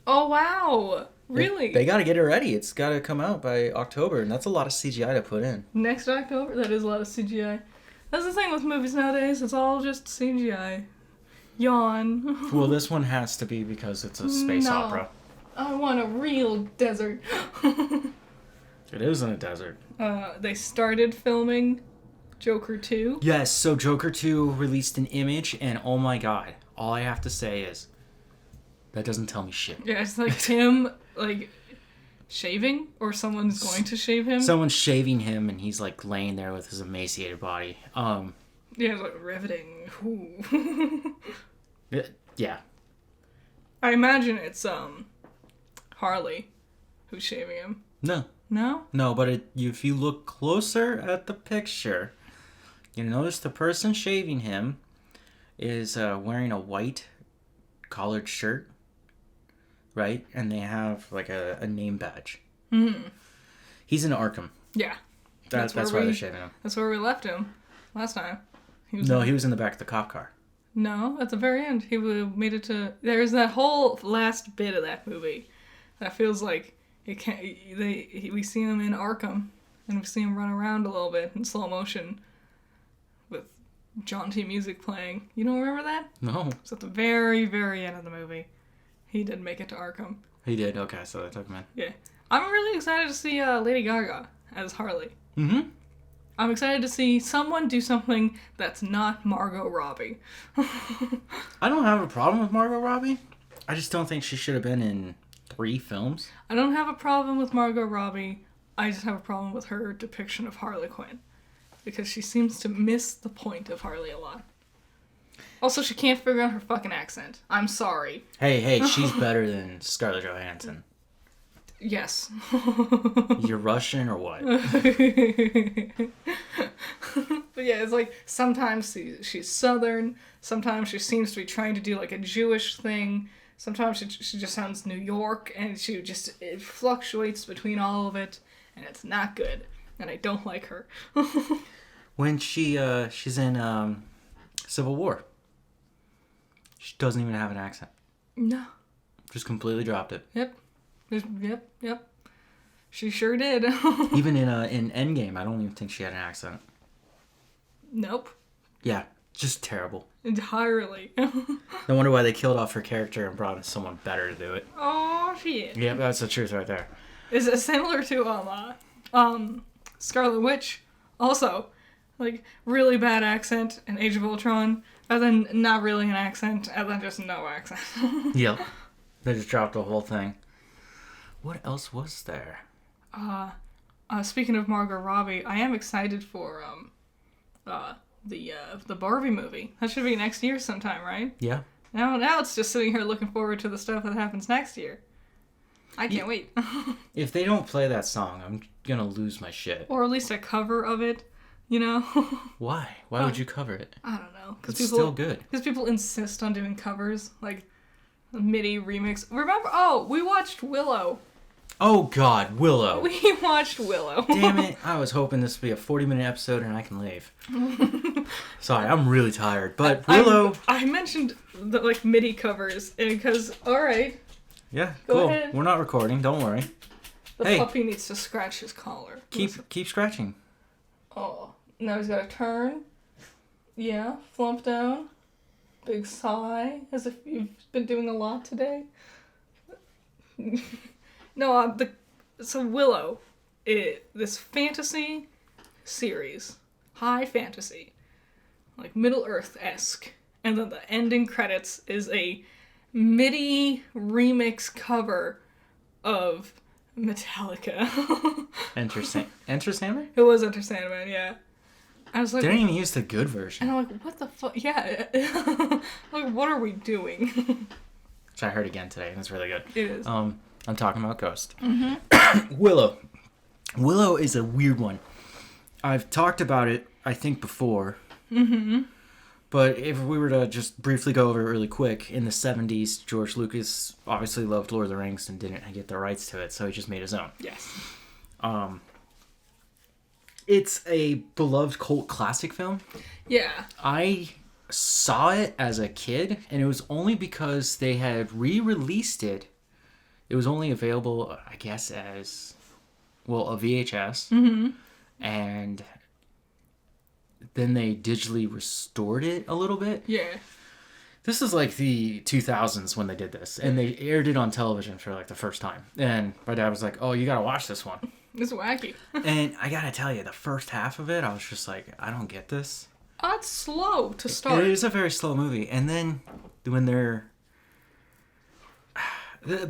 Oh, wow. Really? They got to get it ready. It's got to come out by October, and that's a lot of CGI to put in. Next October? That is a lot of CGI. That's the thing with movies nowadays. It's all just CGI. Yawn. Well, this one has to be because it's a space No. opera. I want a real desert. It is in a desert. They started filming Joker 2. Yes, so Joker 2 released an image, and oh my god, all I have to say is, that doesn't tell me shit. Yeah, it's like him, like, shaving, or someone's going to shave him. Someone's shaving him, and he's like laying there with his emaciated body. Yeah, it's like riveting. Yeah. I imagine it's, Harley who's shaving him. No. No? No, but if you look closer at the picture, you notice the person shaving him is wearing a white collared shirt, right? And they have like a name badge. Mm-hmm. He's in Arkham. Yeah. That's why they're shaving him. That's where we left him last time. He was in the back of the cop car. No, at the very end. He made it to... There's that whole last bit of that movie that feels like it can't... We see him in Arkham, and we see him run around a little bit in slow motion with jaunty music playing. You don't remember that? No. It's at the very, very end of the movie. He did make it to Arkham. He did? Okay, so they took him in. Yeah. I'm really excited to see Lady Gaga as Harley. Mm-hmm. I'm excited to see someone do something that's not Margot Robbie. I don't have a problem with Margot Robbie. I just don't think she should have been in 3 films. I don't have a problem with Margot Robbie. I just have a problem with her depiction of Harley Quinn. Because she seems to miss the point of Harley a lot. Also, she can't figure out her fucking accent. I'm sorry. Hey, she's better than Scarlett Johansson. Yes. You're Russian or what? But yeah, it's like sometimes she's Southern, sometimes she seems to be trying to do like a Jewish thing, sometimes she just sounds New York, and it fluctuates between all of it, and it's not good, and I don't like her. When she's in Civil War, she doesn't even have an accent. No. Just completely dropped it. Yep. Yep. She sure did. Even in Endgame, I don't even think she had an accent. Nope. Yeah, just terrible. Entirely. No wonder why they killed off her character and brought in someone better to do it. Oh, shit. Yeah, that's the truth right there. Is it similar to Scarlet Witch? Also, like, really bad accent in Age of Ultron, and then not really an accent, and then just no accent. Yep. They just dropped the whole thing. What else was there? Speaking of Margot Robbie, I am excited for the Barbie movie. That should be next year sometime, right? Yeah. Now it's just sitting here looking forward to the stuff that happens next year. I can't wait. If they don't play that song, I'm gonna lose my shit. Or at least a cover of it, you know? Why? Why would you cover it? I don't know. It's still good. Because people insist on doing covers, like a MIDI remix. Remember? Oh, we watched Willow. Oh God, Willow. We watched Willow. Damn it. I was hoping this would be a 40-minute episode and I can leave. Sorry, I'm really tired. But Willow... I mentioned the like MIDI covers because, alright. Yeah, Go cool. ahead. We're not recording, don't worry. The puppy needs to scratch his collar. Keep scratching. Oh, now he's got to turn. Yeah, flump down. Big sigh, as if you've been doing a lot today. No, so Willow, this fantasy series, high fantasy, like Middle Earth-esque, and then the ending credits is a MIDI remix cover of Metallica. Enter Sandman? It was Enter Sandman, yeah. I was like, they didn't even use the good version. and I'm like, what the fuck? Yeah. Like, what are we doing? Which I heard again today, and it's really good. It is. I'm talking about Ghost. Mm-hmm. Willow is a weird one. I've talked about it, I think, before. Mm-hmm. But if we were to just briefly go over it really quick, in the 70s, George Lucas obviously loved Lord of the Rings and didn't get the rights to it, so he just made his own. Yes. It's a beloved cult classic film. Yeah. I saw it as a kid, and it was only because they had re-released it. It was only available, I guess, as, well, a VHS. Mm-hmm. And then they digitally restored it a little bit. Yeah. This is like the 2000s when they did this, and they aired it on television for like the first time. And my dad was like, "Oh, you gotta watch this one." It's wacky. And I gotta tell you, the first half of it, I was just like, I don't get this. It's slow to start. It is a very slow movie, and then when they're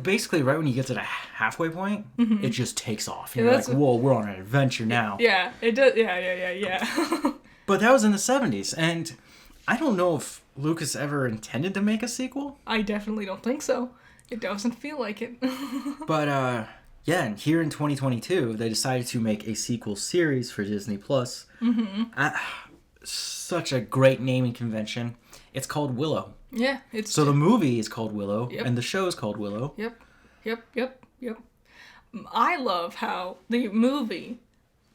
basically right when you get to the halfway point, it just takes off. You're like, "Whoa, we're on an adventure now." Yeah, it does. Yeah. But that was in the 70s, and I don't know if Lucas ever intended to make a sequel. I definitely don't think so. It doesn't feel like it. But, yeah, and here in 2022, they decided to make a sequel series for Disney+. Mm-hmm. Such a great naming convention. It's called Willow. Yeah, So the movie is called Willow, Yep. and the show is called Willow. Yep. I love how the movie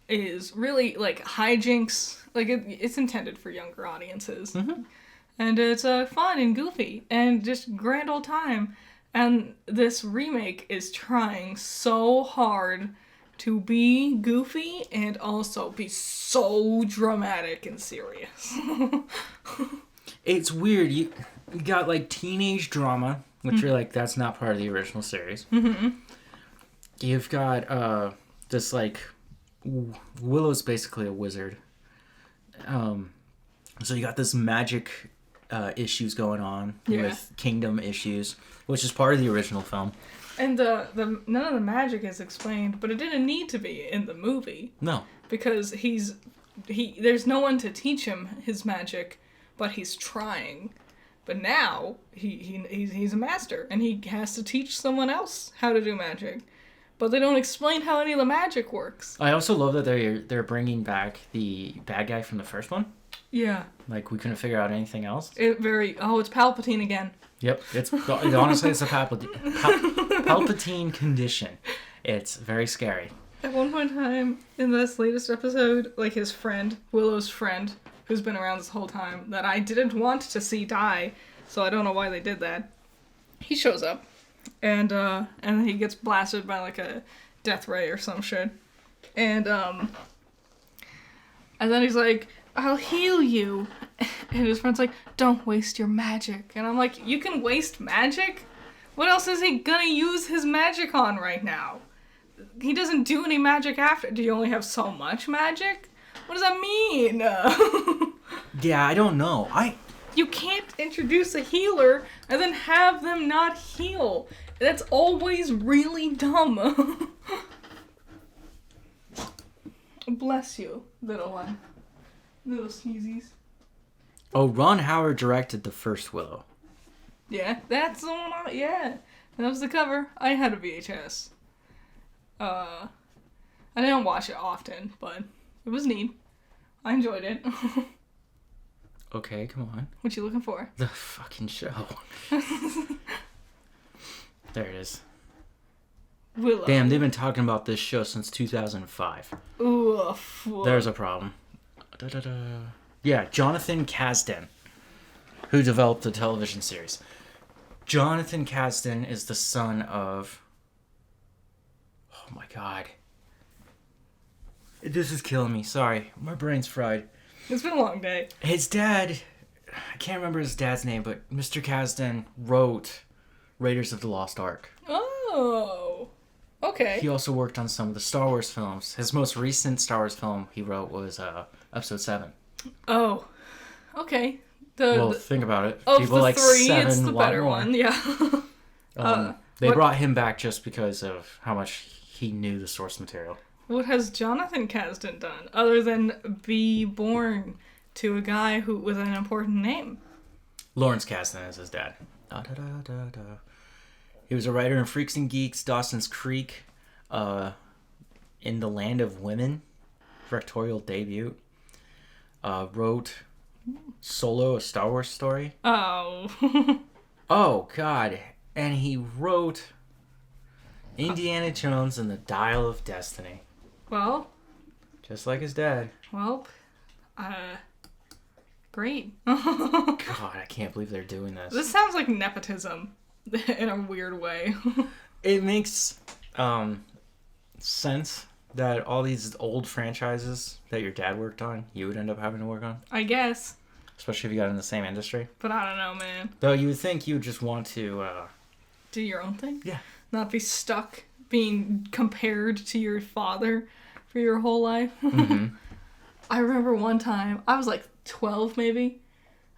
is really like hijinks. Like it's intended for younger audiences, and it's fun and goofy and just grand old time. And this remake is trying so hard to be goofy and also be so dramatic and serious. It's weird. You got like teenage drama, which you're like, that's not part of the original series. Mm-hmm. You've got this like Willow's basically a wizard. So you got this magic issues going on with kingdom issues, which is part of the original film. And the none of the magic is explained, but it didn't need to be in the movie. No. Because there's no one to teach him his magic, but he's trying. But now he's a master, and he has to teach someone else how to do magic. But they don't explain how any of the magic works. I also love that they're bringing back the bad guy from the first one. Yeah. Like, we couldn't figure out anything else. It's Palpatine again. Yep. Honestly, it's a Palpatine condition. It's very scary. At one point in time, in this latest episode, like his friend, Willow's friend, who's been around this whole time, that I didn't want to see die, so I don't know why they did that. He shows up, and he gets blasted by like a death ray or some shit. And then he's like, "I'll heal you." And his friend's like, "Don't waste your magic." And I'm like, you can waste magic? What else is he gonna use his magic on right now? He doesn't do any magic after. Do you only have so much magic? What does that mean? Yeah, I don't know. You can't introduce a healer and then have them not heal. That's always really dumb. Bless you, little one. Little sneezies. Oh, Ron Howard directed the first Willow. Yeah, that's the one. Yeah, that was the cover. I had a VHS. I didn't watch it often, but it was neat. I enjoyed it. Okay, come on. What you looking for? The fucking show. There it is. Willow. Damn, they've been talking about this show since 2005. Oof. There's a problem. Da-da-da. Yeah, Jonathan Kasdan, who developed the television series. Jonathan Kasdan is the son of... Oh my god. This is killing me. Sorry. My brain's fried. It's been a long day. His dad... I can't remember his dad's name, but Mr. Kasdan wrote Raiders of the Lost Ark. Oh. Okay. He also worked on some of the Star Wars films. His most recent Star Wars film he wrote was Episode 7. Oh. Okay. Think about it. Of People the like three, 7 it's the better more. one. Yeah. They brought him back just because of how much he knew the source material. What has Jonathan Kasdan done other than be born to a guy who with an important name? Lawrence Kasdan is his dad. He was a writer in Freaks and Geeks, Dawson's Creek, In the Land of Women, directorial debut. Wrote Solo, a Star Wars story. Oh. Oh, God. And he wrote Indiana Jones and the Dial of Destiny. Well. Just like his dad. Well. Great. God, I can't believe they're doing this. This sounds like nepotism in a weird way. It makes sense that all these old franchises that your dad worked on, you would end up having to work on. I guess. Especially if you got in the same industry. But I don't know, man. Though you would think you would just want to... Do your own thing? Yeah. Not be stuck being compared to your father for your whole life. Mm-hmm. I remember one time, I was like 12 maybe.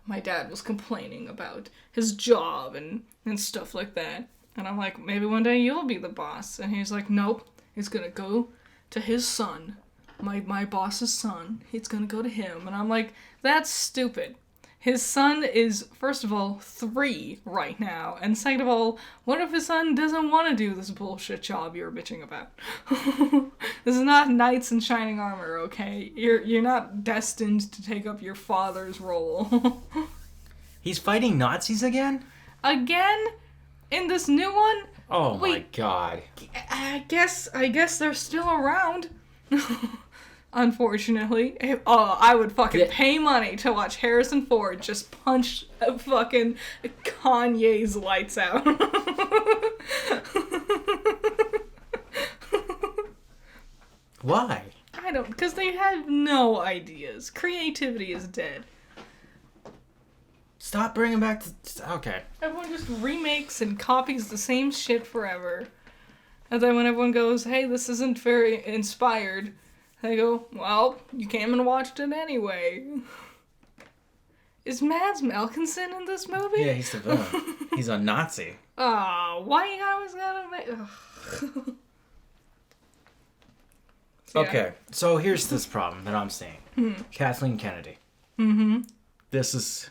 My dad was complaining about his job and stuff like that. And I'm like, maybe one day you'll be the boss. And he's like, nope, it's gonna go to his son. My boss's son. It's gonna go to him. And I'm like, that's stupid. His son is, first of all, 3 right now. And second of all, what if his son doesn't want to do this bullshit job you're bitching about? This is not knights in shining armor, okay? You're not destined to take up your father's role. He's fighting Nazis again? Again? In this new one? Oh Wait. my God. I guess they're still around. Unfortunately. Oh, I would fucking pay money to watch Harrison Ford just punch fucking Kanye's lights out. Why? I don't, because they have no ideas. Creativity is dead. Stop bringing back okay. Everyone just remakes and copies the same shit forever. And then when everyone goes, hey, this isn't very inspired, they go, well, you came and watched it anyway. Is Mads Mikkelsen in this movie? Yeah, he's the villain. He's a Nazi. Oh, why you always gotta make... Okay, so here's this problem that I'm seeing. Kathleen Kennedy. Mm-hmm. This is...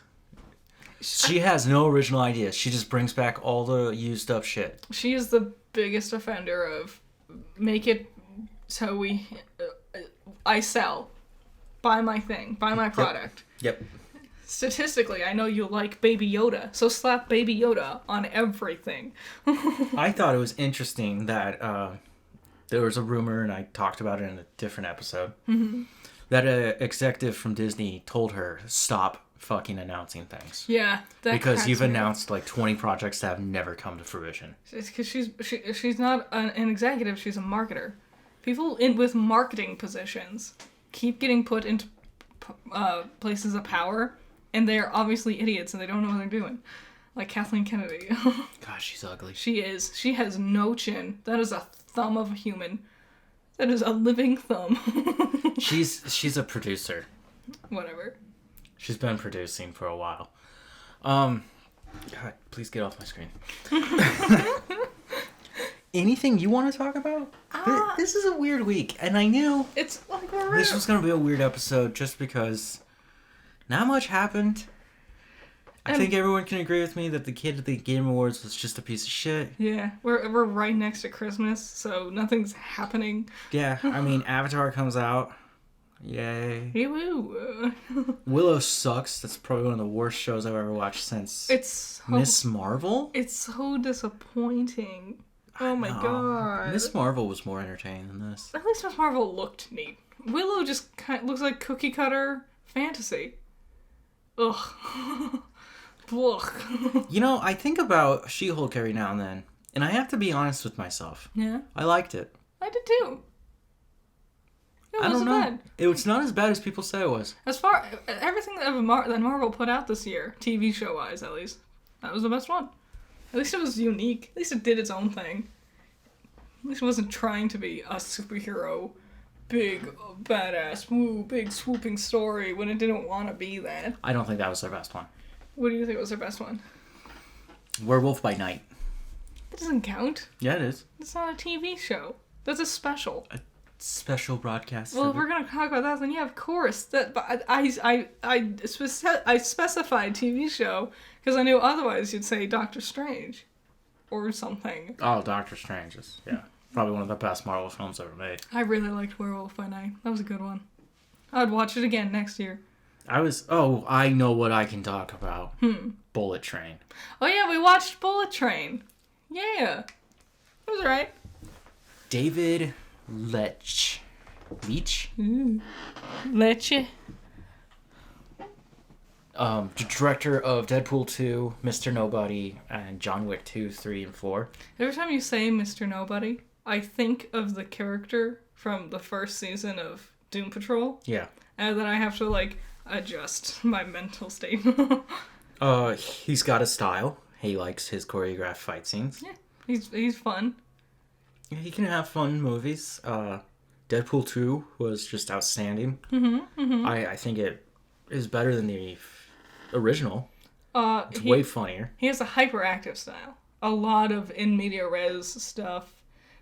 She has no original ideas. She just brings back all the used up shit. She is the biggest offender of make it so I sell. Buy my thing. Buy my product. Yep. Statistically, I know you like Baby Yoda, so slap Baby Yoda on everything. I thought it was interesting that there was a rumor, and I talked about it in a different episode, that an executive from Disney told her, stop fucking announcing things. Yeah. Because you've announced like 20 projects that have never come to fruition. It's because she's not an executive, she's a marketer. People with marketing positions keep getting put into places of power, and they're obviously idiots and they don't know what they're doing. Like Kathleen Kennedy. Gosh, she's ugly. She is. She has no chin. That is a thumb of a human. That is a living thumb. She's a producer. Whatever. She's been producing for a while. God, please get off my screen. Anything you want to talk about? This is a weird week, and I knew it's like this was going to be a weird episode just because not much happened. I think everyone can agree with me that the kid at the Game Awards was just a piece of shit. Yeah, we're right next to Christmas, so nothing's happening. Yeah, I mean, Avatar comes out. Yay. Woo. Willow sucks. That's probably one of the worst shows I've ever watched since Miss Marvel. It's so disappointing. Oh my god. Miss Marvel was more entertaining than this. At least Miss Marvel looked neat. Willow just kind of looks like cookie cutter fantasy. Ugh. Ugh. You know, I think about She-Hulk every now and then, and I have to be honest with myself. Yeah? I liked it. I did too. It wasn't bad. It was not as bad as people say it was. As far everything that Marvel put out this year, TV show wise at least, that was the best one. At least it was unique. At least it did its own thing. At least it wasn't trying to be a superhero, big badass, woo, big swooping story when it didn't want to be that. I don't think that was their best one. What do you think was their best one? Werewolf by Night. That doesn't count. Yeah, it is. It's not a TV show. That's a special. Special broadcast. Well, if we're gonna talk about that, then yeah, of course. That I specified TV show because I knew otherwise you'd say Doctor Strange, or something. Oh, Doctor Strange is probably one of the best Marvel films ever made. I really liked Werewolf by Night. That was a good one. I'd watch it again next year. I know what I can talk about. Bullet Train. Oh yeah, we watched Bullet Train. Yeah. It was alright. David Leitch. Leitch? Leche. The director of Deadpool 2, Mr. Nobody, and John Wick 2, 3, and 4. Every time you say Mr. Nobody, I think of the character from the first season of Doom Patrol. Yeah. And then I have to, like, adjust my mental state. He's got a style. He likes his choreographed fight scenes. Yeah, he's fun. He can have fun movies. Deadpool 2 was just outstanding. I think it is better than the original. It's way funnier. He has a hyperactive style. A lot of in media res stuff,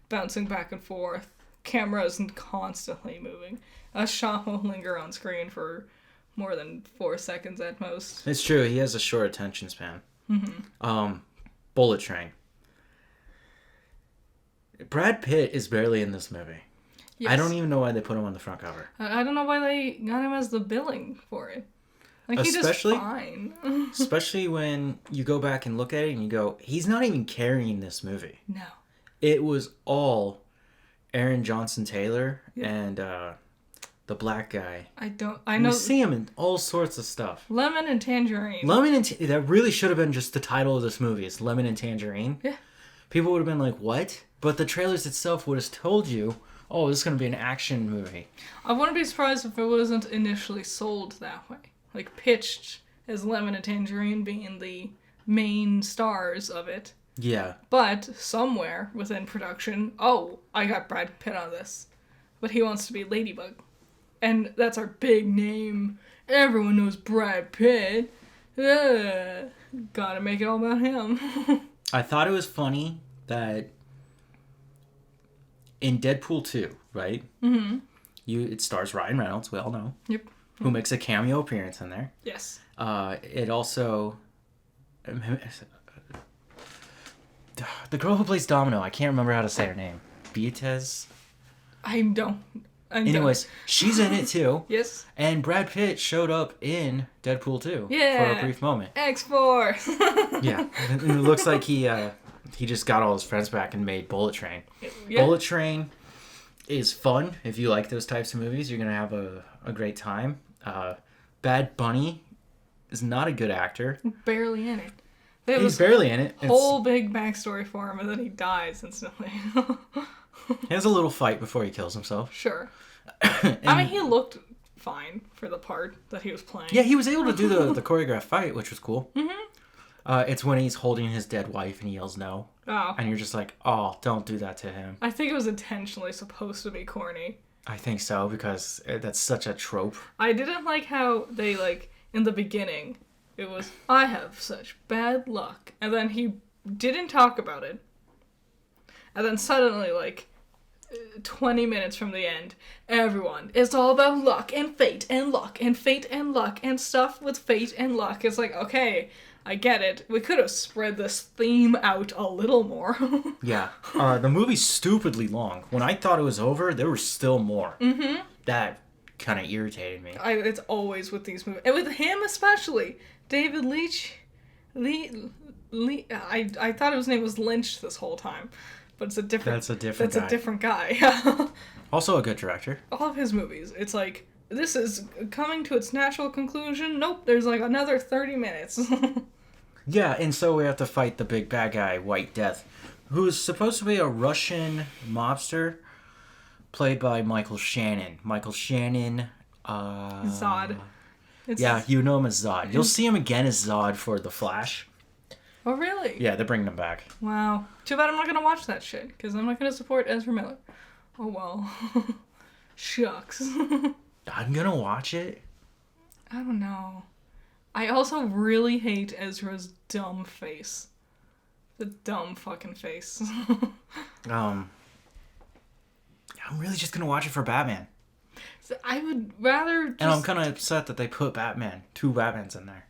bouncing back and forth. Cameras constantly moving. A shot won't linger on screen for more than 4 seconds at most. It's true. He has a short attention span. Bullet Train. Brad Pitt is barely in this movie. Yes. I don't even know why they put him on the front cover. I don't know why they got him as the billing for it. Like, he's just fine. Especially when you go back and look at it and you go, he's not even carrying this movie. No. It was all Aaron Johnson Taylor and the black guy. I know. You see him in all sorts of stuff. Lemon and Tangerine. That really should have been just the title of this movie. It's Lemon and Tangerine. Yeah. People would have been like, what? But the trailers itself would have told you, oh, this is going to be an action movie. I wouldn't be surprised if it wasn't initially sold that way. Like, pitched as Lemon and Tangerine being the main stars of it. Yeah. But somewhere within production, oh, I got Brad Pitt on this. But he wants to be Ladybug. And that's our big name. Everyone knows Brad Pitt. Gotta make it all about him. I thought it was funny that in Deadpool 2, right? It stars Ryan Reynolds, we all know. Yep. Who makes a cameo appearance in there. Yes. It also... The girl who plays Domino, I can't remember how to say her name. Beatriz? Anyways, she's in it too. Yes. And Brad Pitt showed up in Deadpool 2 for a brief moment. X-Force. Yeah. It looks like he just got all his friends back and made Bullet Train. Yeah. Bullet Train is fun. If you like those types of movies, you're going to have a great time. Bad Bunny is not a good actor. Barely in it. He's barely in it. Whole big backstory for him, and then he dies instantly. He has a little fight before he kills himself. Sure. I mean, he looked fine for the part that he was playing. Yeah, he was able to do the choreographed fight, which was cool. It's when he's holding his dead wife and he yells no. Oh. And you're just like, oh, don't do that to him. I think it was intentionally supposed to be corny. I think so, because that's such a trope. I didn't like how they, like, in the beginning, it was, I have such bad luck. And then he didn't talk about it. And then suddenly, like, 20 minutes from the end, everyone, it's all about luck and fate and luck and fate and luck and stuff with fate and luck. It's like, okay, I get it. We could have spread this theme out a little more. Yeah. The movie's stupidly long. When I thought it was over, there was still more. That kind of irritated me. It's always with these movies. And with him especially. David Leitch. I thought his name was Lynch this whole time. But it's a different... That's a different guy. Also a good director. All of his movies. It's like, this is coming to its natural conclusion. Nope, there's like another 30 minutes. Yeah, and so we have to fight the big bad guy, White Death, who's supposed to be a Russian mobster played by Michael Shannon. Michael Shannon... Zod. Yeah, you know him as Zod. You'll see him again as Zod for The Flash. Oh, really? Yeah, they're bringing him back. Wow. Too bad I'm not going to watch that shit, because I'm not going to support Ezra Miller. Oh, well. Shucks. I'm going to watch it? I don't know. I also really hate Ezra's dumb face. The dumb fucking face. I'm really just going to watch it for Batman. So I would rather just... And I'm kind of upset that they put Batman. 2 Batmans in there.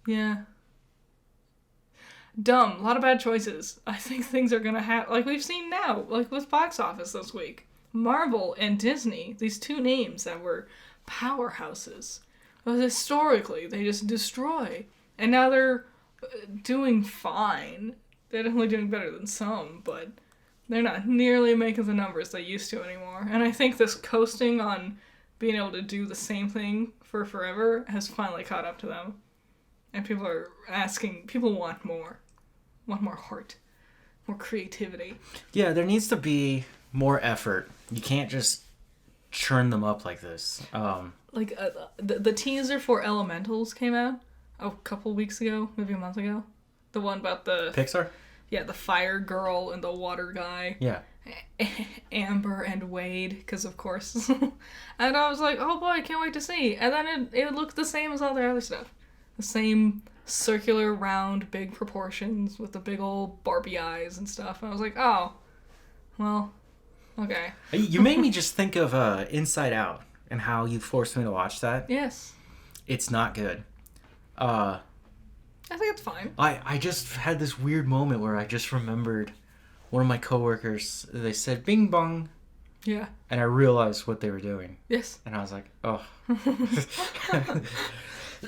Yeah. Dumb. A lot of bad choices. I think things are gonna happen, like we've seen now, like with box office this week. Marvel and Disney, these 2 names that were powerhouses, But historically, they just destroy. And now they're doing fine. They're definitely doing better than some, but they're not nearly making the numbers they used to anymore. And I think this coasting on being able to do the same thing for forever has finally caught up to them. And people are asking, people want more. Want more heart. More creativity. Yeah, there needs to be more effort. You can't just churn them up like this. The teaser for Elementals came out a couple weeks ago, maybe a month ago. The one about the... Pixar? Yeah, the fire girl and the water guy. Yeah. Amber and Wade, because of course. And I was like, oh boy, I can't wait to see. And then it looked the same as all their other stuff. The same circular, round, big proportions with the big old Barbie eyes and stuff. And I was like, oh, well, okay. You made me just think of Inside Out and how you forced me to watch that. Yes. It's not good. I think it's fine. I just had this weird moment where I just remembered one of my coworkers, they said bing bong. Yeah. And I realized what they were doing. Yes. And I was like, oh.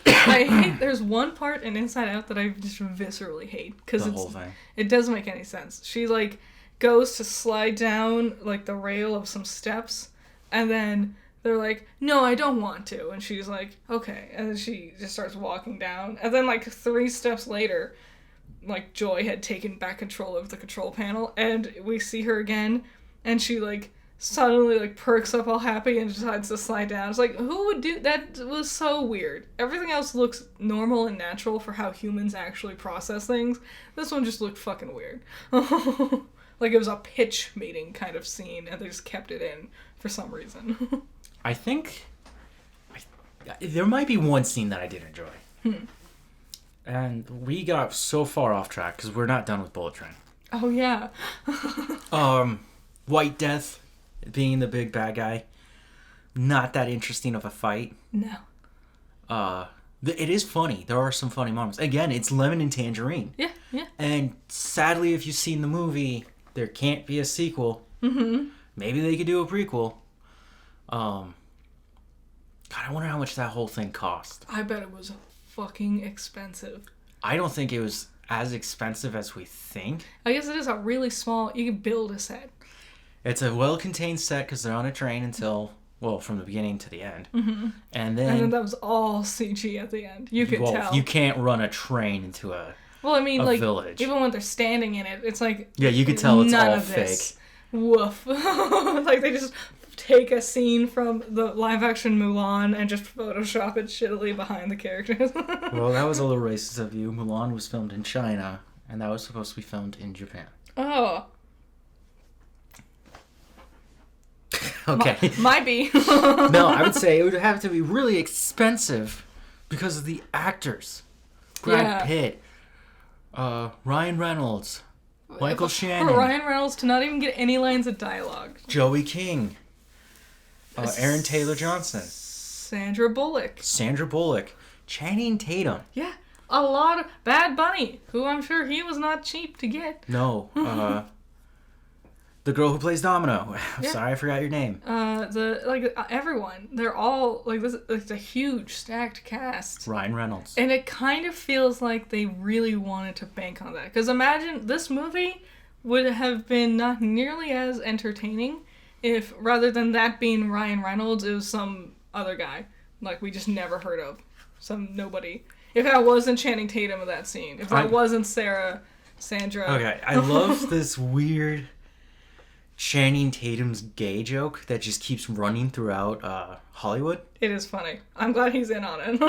I hate, there's one part in Inside Out that I just viscerally hate. Because the whole thing. It doesn't make any sense. She, like, goes to slide down, like, the rail of some steps, and then they're like, no, I don't want to. And she's like, okay. And then she just starts walking down. And then, like, 3 steps later, like, Joy had taken back control of the control panel, and we see her again, and she, like, suddenly, like, perks up all happy and decides to slide down. It's like, who would do that? Was so weird. Everything else looks normal and natural for how humans actually process things. This one just looked fucking weird. Like, it was a pitch meeting kind of scene, and they just kept it in for some reason. I think there might be one scene that I did enjoy. And we got so far off track because we're not done with Bullet Train. Oh, yeah. White Death being the big bad guy. Not that interesting of a fight. No. It is funny. There are some funny moments. Again, it's lemon and tangerine. Yeah, yeah. And sadly, if you've seen the movie, there can't be a sequel. Mm-hmm. Maybe they could do a prequel. God, I wonder how much that whole thing cost. I bet it was fucking expensive. I don't think it was as expensive as we think. I guess it is a really small... You can build a set. It's a well-contained set because they're on a train until... Well, from the beginning to the end. Mm-hmm. And then that was all CG at the end. You could tell. You can't run a train into a Well, I mean, like, village. even when they're standing in it, it's like... Yeah, you could tell it's none all of fake. This. Woof. Like, they just take a scene from the live-action Mulan and just Photoshop it shittily behind the characters. Well, that was a little racist of you. Mulan was filmed in China, and that was supposed to be filmed in Japan. Oh. Okay. Might be. No, I would say it would have to be really expensive because of the actors. Brad Pitt, Ryan Reynolds, Michael Shannon. For Ryan Reynolds to not even get any lines of dialogue. Joey King. Aaron Taylor Johnson. Sandra Bullock. Channing Tatum. Yeah. A lot of... Bad Bunny, who I'm sure he was not cheap to get. No. The girl who plays Domino. I'm sorry, I forgot your name. Everyone. They're all, like, this. It's a huge, stacked cast. Ryan Reynolds. And it kind of feels like they really wanted to bank on that. Because imagine, this movie would have been not nearly as entertaining if, rather than that being Ryan Reynolds, it was some other guy. Like, we just never heard of. Some nobody. If that wasn't Channing Tatum in that scene. If that wasn't Sandra. Okay, I love this weird... Channing Tatum's gay joke that just keeps running throughout Hollywood. It is funny. I'm glad he's in on it.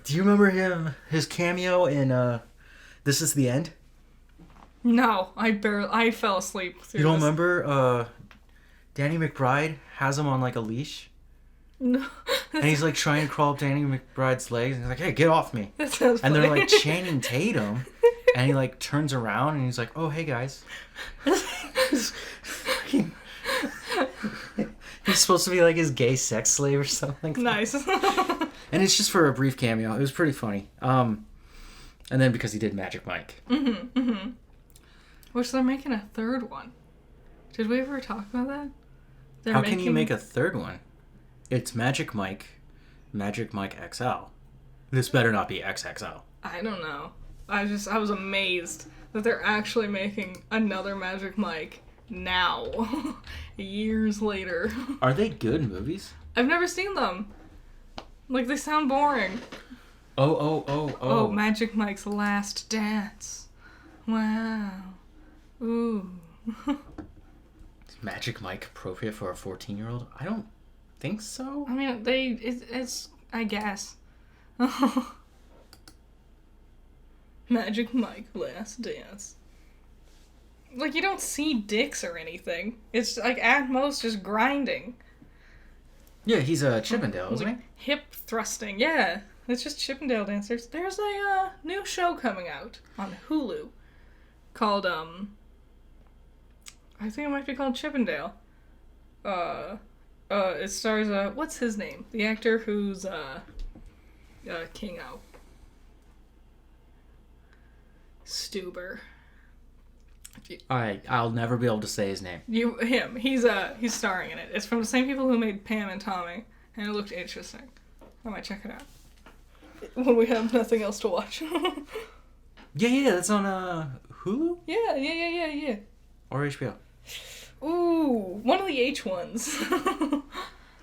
Do you remember his cameo in This Is the End? No, I fell asleep. You don't remember Danny McBride has him on like a leash? No. And he's like trying to crawl up Danny McBride's legs and he's like, hey, get off me. That sounds funny. And they're like Channing Tatum. And he like turns around and he's like, oh, hey guys. He's supposed to be like his gay sex slave or something. Nice. And it's just for a brief cameo. It was pretty funny. And then because he did Magic Mike. Mm-hmm, mm-hmm. Which they're making a third one. Did we ever talk about that? How can you make a third one? It's Magic Mike XL. This better not be XXL. I don't know. I was amazed that they're actually making another Magic Mike now, years later. Are they good movies? I've never seen them. Like, they sound boring. Oh, Magic Mike's Last Dance. Wow. Ooh. Is Magic Mike appropriate for a 14-year-old? I don't think so. I mean, it's I guess. Magic Mike Last Dance. Like, you don't see dicks or anything. It's, like, at most just grinding. Yeah, he's a Chippendale, isn't Like, hip thrusting. Yeah, it's just Chippendale dancers. There's a new show coming out on Hulu called, I think it might be called Chippendale. It stars, what's his name? The actor who's, King O. Stuber. I'll never be able to say his name. He's starring in it. It's from the same people who made Pam and Tommy, and it looked interesting. I might check it out when we have nothing else to watch. Yeah, that's on Hulu Yeah. or HBO. Ooh, one of the H ones.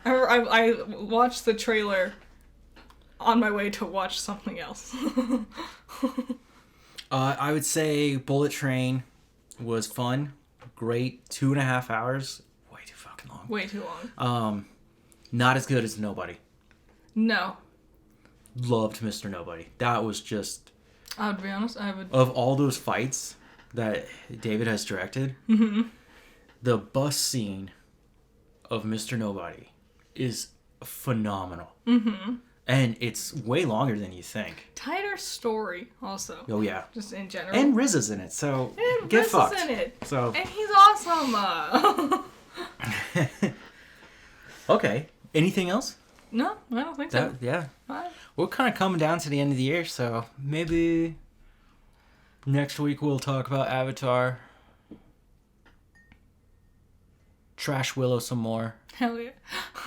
I watched the trailer on my way to watch something else. I would say Bullet Train was fun. Great 2.5 hours. Way too fucking long. Way too long. Not as good as Nobody. No. Loved Mr. Nobody. That was just... I would be honest, I would... Of all those fights that David has directed, the bus scene of Mr. Nobody is phenomenal. Mm-hmm. And it's way longer than you think. Tighter story, also. Oh, yeah. Just in general. And RZA's in it, so and get Riz fucked. is in it. So. And he's awesome. Okay. Anything else? No, I don't think so. Yeah. Bye. We're kind of coming down to the end of the year, so maybe next week we'll talk about Avatar. Trash Willow some more. Hell yeah.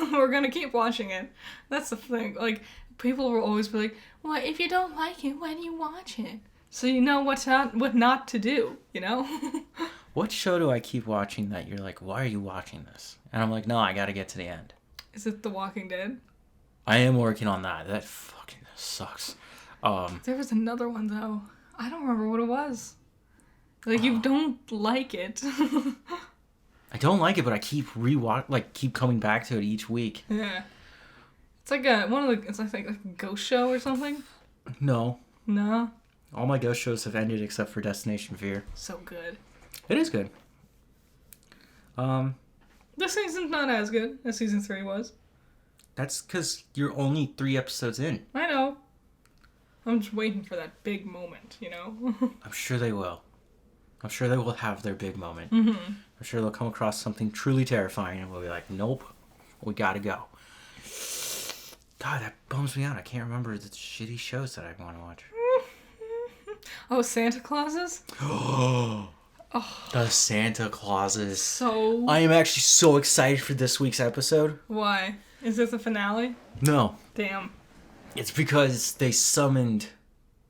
We're gonna keep watching it. That's the thing. Like, people will always be like, well, if you don't like it, why do you watch it? So you know what not to do, you know? What show do I keep watching that you're like, why are you watching this? And I'm like, no, I gotta get to the end. Is it The Walking Dead? I am working on that. That fucking sucks. There was another one, though. I don't remember what it was. Like, you don't like it. I don't like it, but I keep keep coming back to it each week. Yeah. It's like it's like a ghost show or something? No. No? All my ghost shows have ended except for Destination Fear. So good. It is good. This season's not as good as season 3 was. That's because you're only 3 episodes in. I know. I'm just waiting for that big moment, you know? I'm sure they will. I'm sure they will have their big moment. Mm-hmm. I'm sure they'll come across something truly terrifying and we'll be like, nope, we gotta go. God, that bums me out. I can't remember the shitty shows that I want to watch. Oh, Santa Clauses? Oh. The Santa Clauses. So... I am actually so excited for this week's episode. Why? Is this the finale? No. Damn. It's because they summoned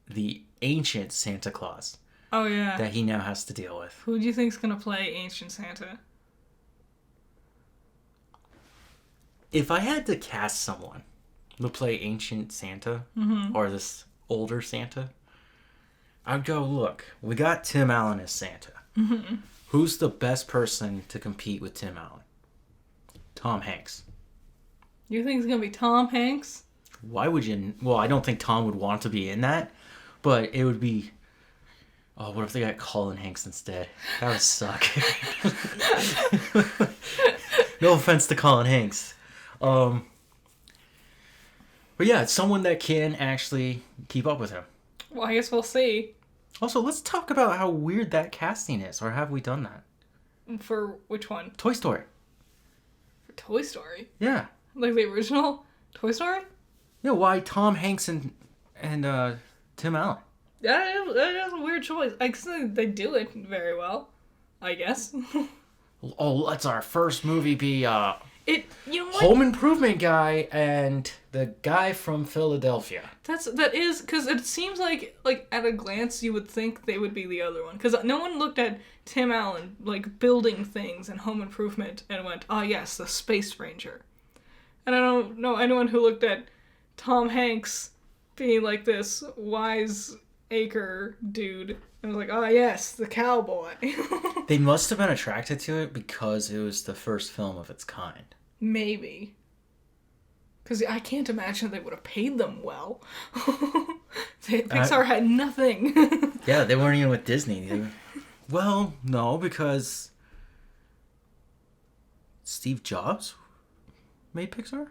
the ancient Santa Claus Oh, yeah. that he now has to deal with. Who do you think's gonna play Ancient Santa? If I had to cast someone to play ancient Santa or this older Santa, I'd go, look, we got Tim Allen as Santa. Mm-hmm. Who's the best person to compete with Tim Allen? Tom Hanks. You think it's gonna be Tom Hanks? Why would you... Well, I don't think Tom would want to be in that, but it would be... Oh, what if they got Colin Hanks instead? That would suck. No offense to Colin Hanks. But yeah, it's someone that can actually keep up with him. Well, I guess we'll see. Also, let's talk about how weird that casting is, or have we done that? For which one? Toy Story. For Toy Story? Yeah. Like the original Toy Story? Yeah, why Tom Hanks and Tim Allen? That is a weird choice. I guess they do it very well, I guess. Oh, let's our first movie be You know what? Home Improvement guy and the guy from Philadelphia. That is because it seems like at a glance you would think they would be the other one, because no one looked at Tim Allen like building things in Home Improvement and went, "Ah, yes, the Space Ranger." And I don't know anyone who looked at Tom Hanks being like this wise acre dude and was like, "Oh yes, the cowboy." They must have been attracted to it because it was the first film of its kind. Maybe. Because I can't imagine they would have paid them well. Pixar had nothing. Yeah, they weren't even with Disney. Well, no, because Steve Jobs made Pixar?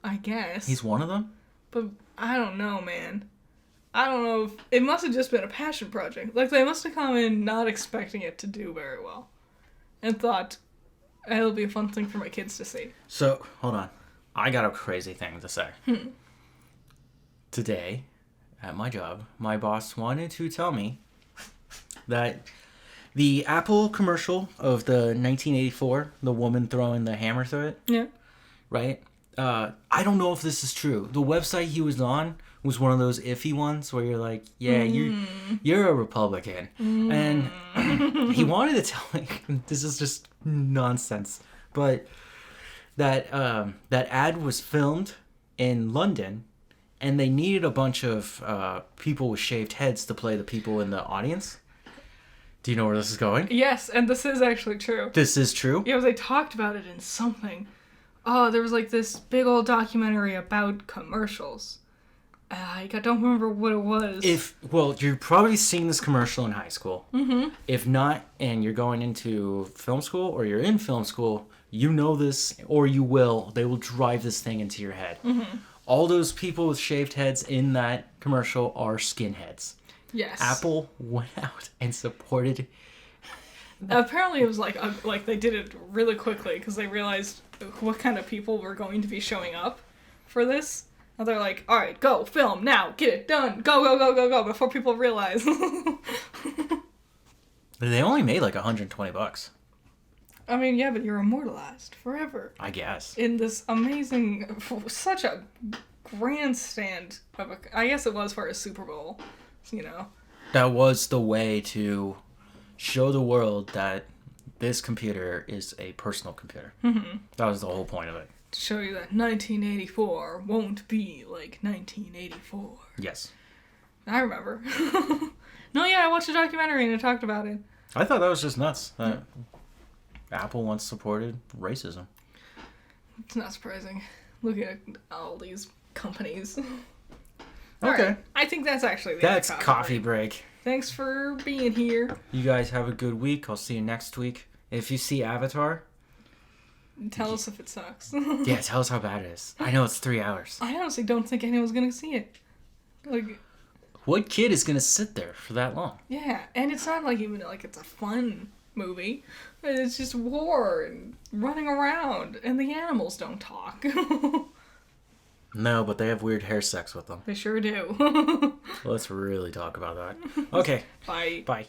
I guess. He's one of them? But I don't know, man. I don't know if... It must have just been a passion project. Like, they must have come in not expecting it to do very well. And thought, it'll be a fun thing for my kids to see. So, hold on. I got a crazy thing to say. Today, at my job, my boss wanted to tell me that the Apple commercial of the 1984, the woman throwing the hammer through it, Yeah. right? I don't know if this is true. The website he was on was one of those iffy ones where you're like, yeah, you're a Republican. And he wanted to tell me, this is just nonsense, but that that ad was filmed in London, and they needed a bunch of people with shaved heads to play the people in the audience. Do you know where this is going? Yes, and this is actually true. This is true? Yeah, they talked about it in something. Oh, there was like this big old documentary about commercials. I don't remember what it was. Well, you're probably seeing this commercial in high school. Mm-hmm. If not, and you're going into film school or you're in film school, you know this, or you will. They will drive this thing into your head. Mm-hmm. All those people with shaved heads in that commercial are skinheads. Yes. Apple went out and supported. Apparently, it was like they did it really quickly because they realized what kind of people were going to be showing up for this. And they're like, "All right, go film now, get it done, go go go go go!" Before people realize. They only made like $120. I mean, yeah, but you're immortalized forever. I guess. In this amazing, such a grandstand of a. I guess it was for a Super Bowl, you know. That was the way to show the world that this computer is a personal computer. Mm-hmm. That was the whole point of it. To show you that 1984 won't be like 1984. Yes. I remember. No, yeah, I watched a documentary and it talked about it. I thought that was just nuts. Apple once supported racism. It's not surprising. Look at all these companies. Okay. Right. I think that's actually the That's coffee break. Thanks for being here. You guys have a good week. I'll see you next week. If you see Avatar... Tell us if it sucks. Yeah, tell us how bad it is. I know it's 3 hours. I honestly don't think anyone's gonna see it. Like... What kid is gonna sit there for that long? Yeah, and it's not like even like it's a fun movie. It's just war and running around, and the animals don't talk. No, but they have weird hair sex with them. They sure do. Let's really talk about that. Okay. Bye. Bye.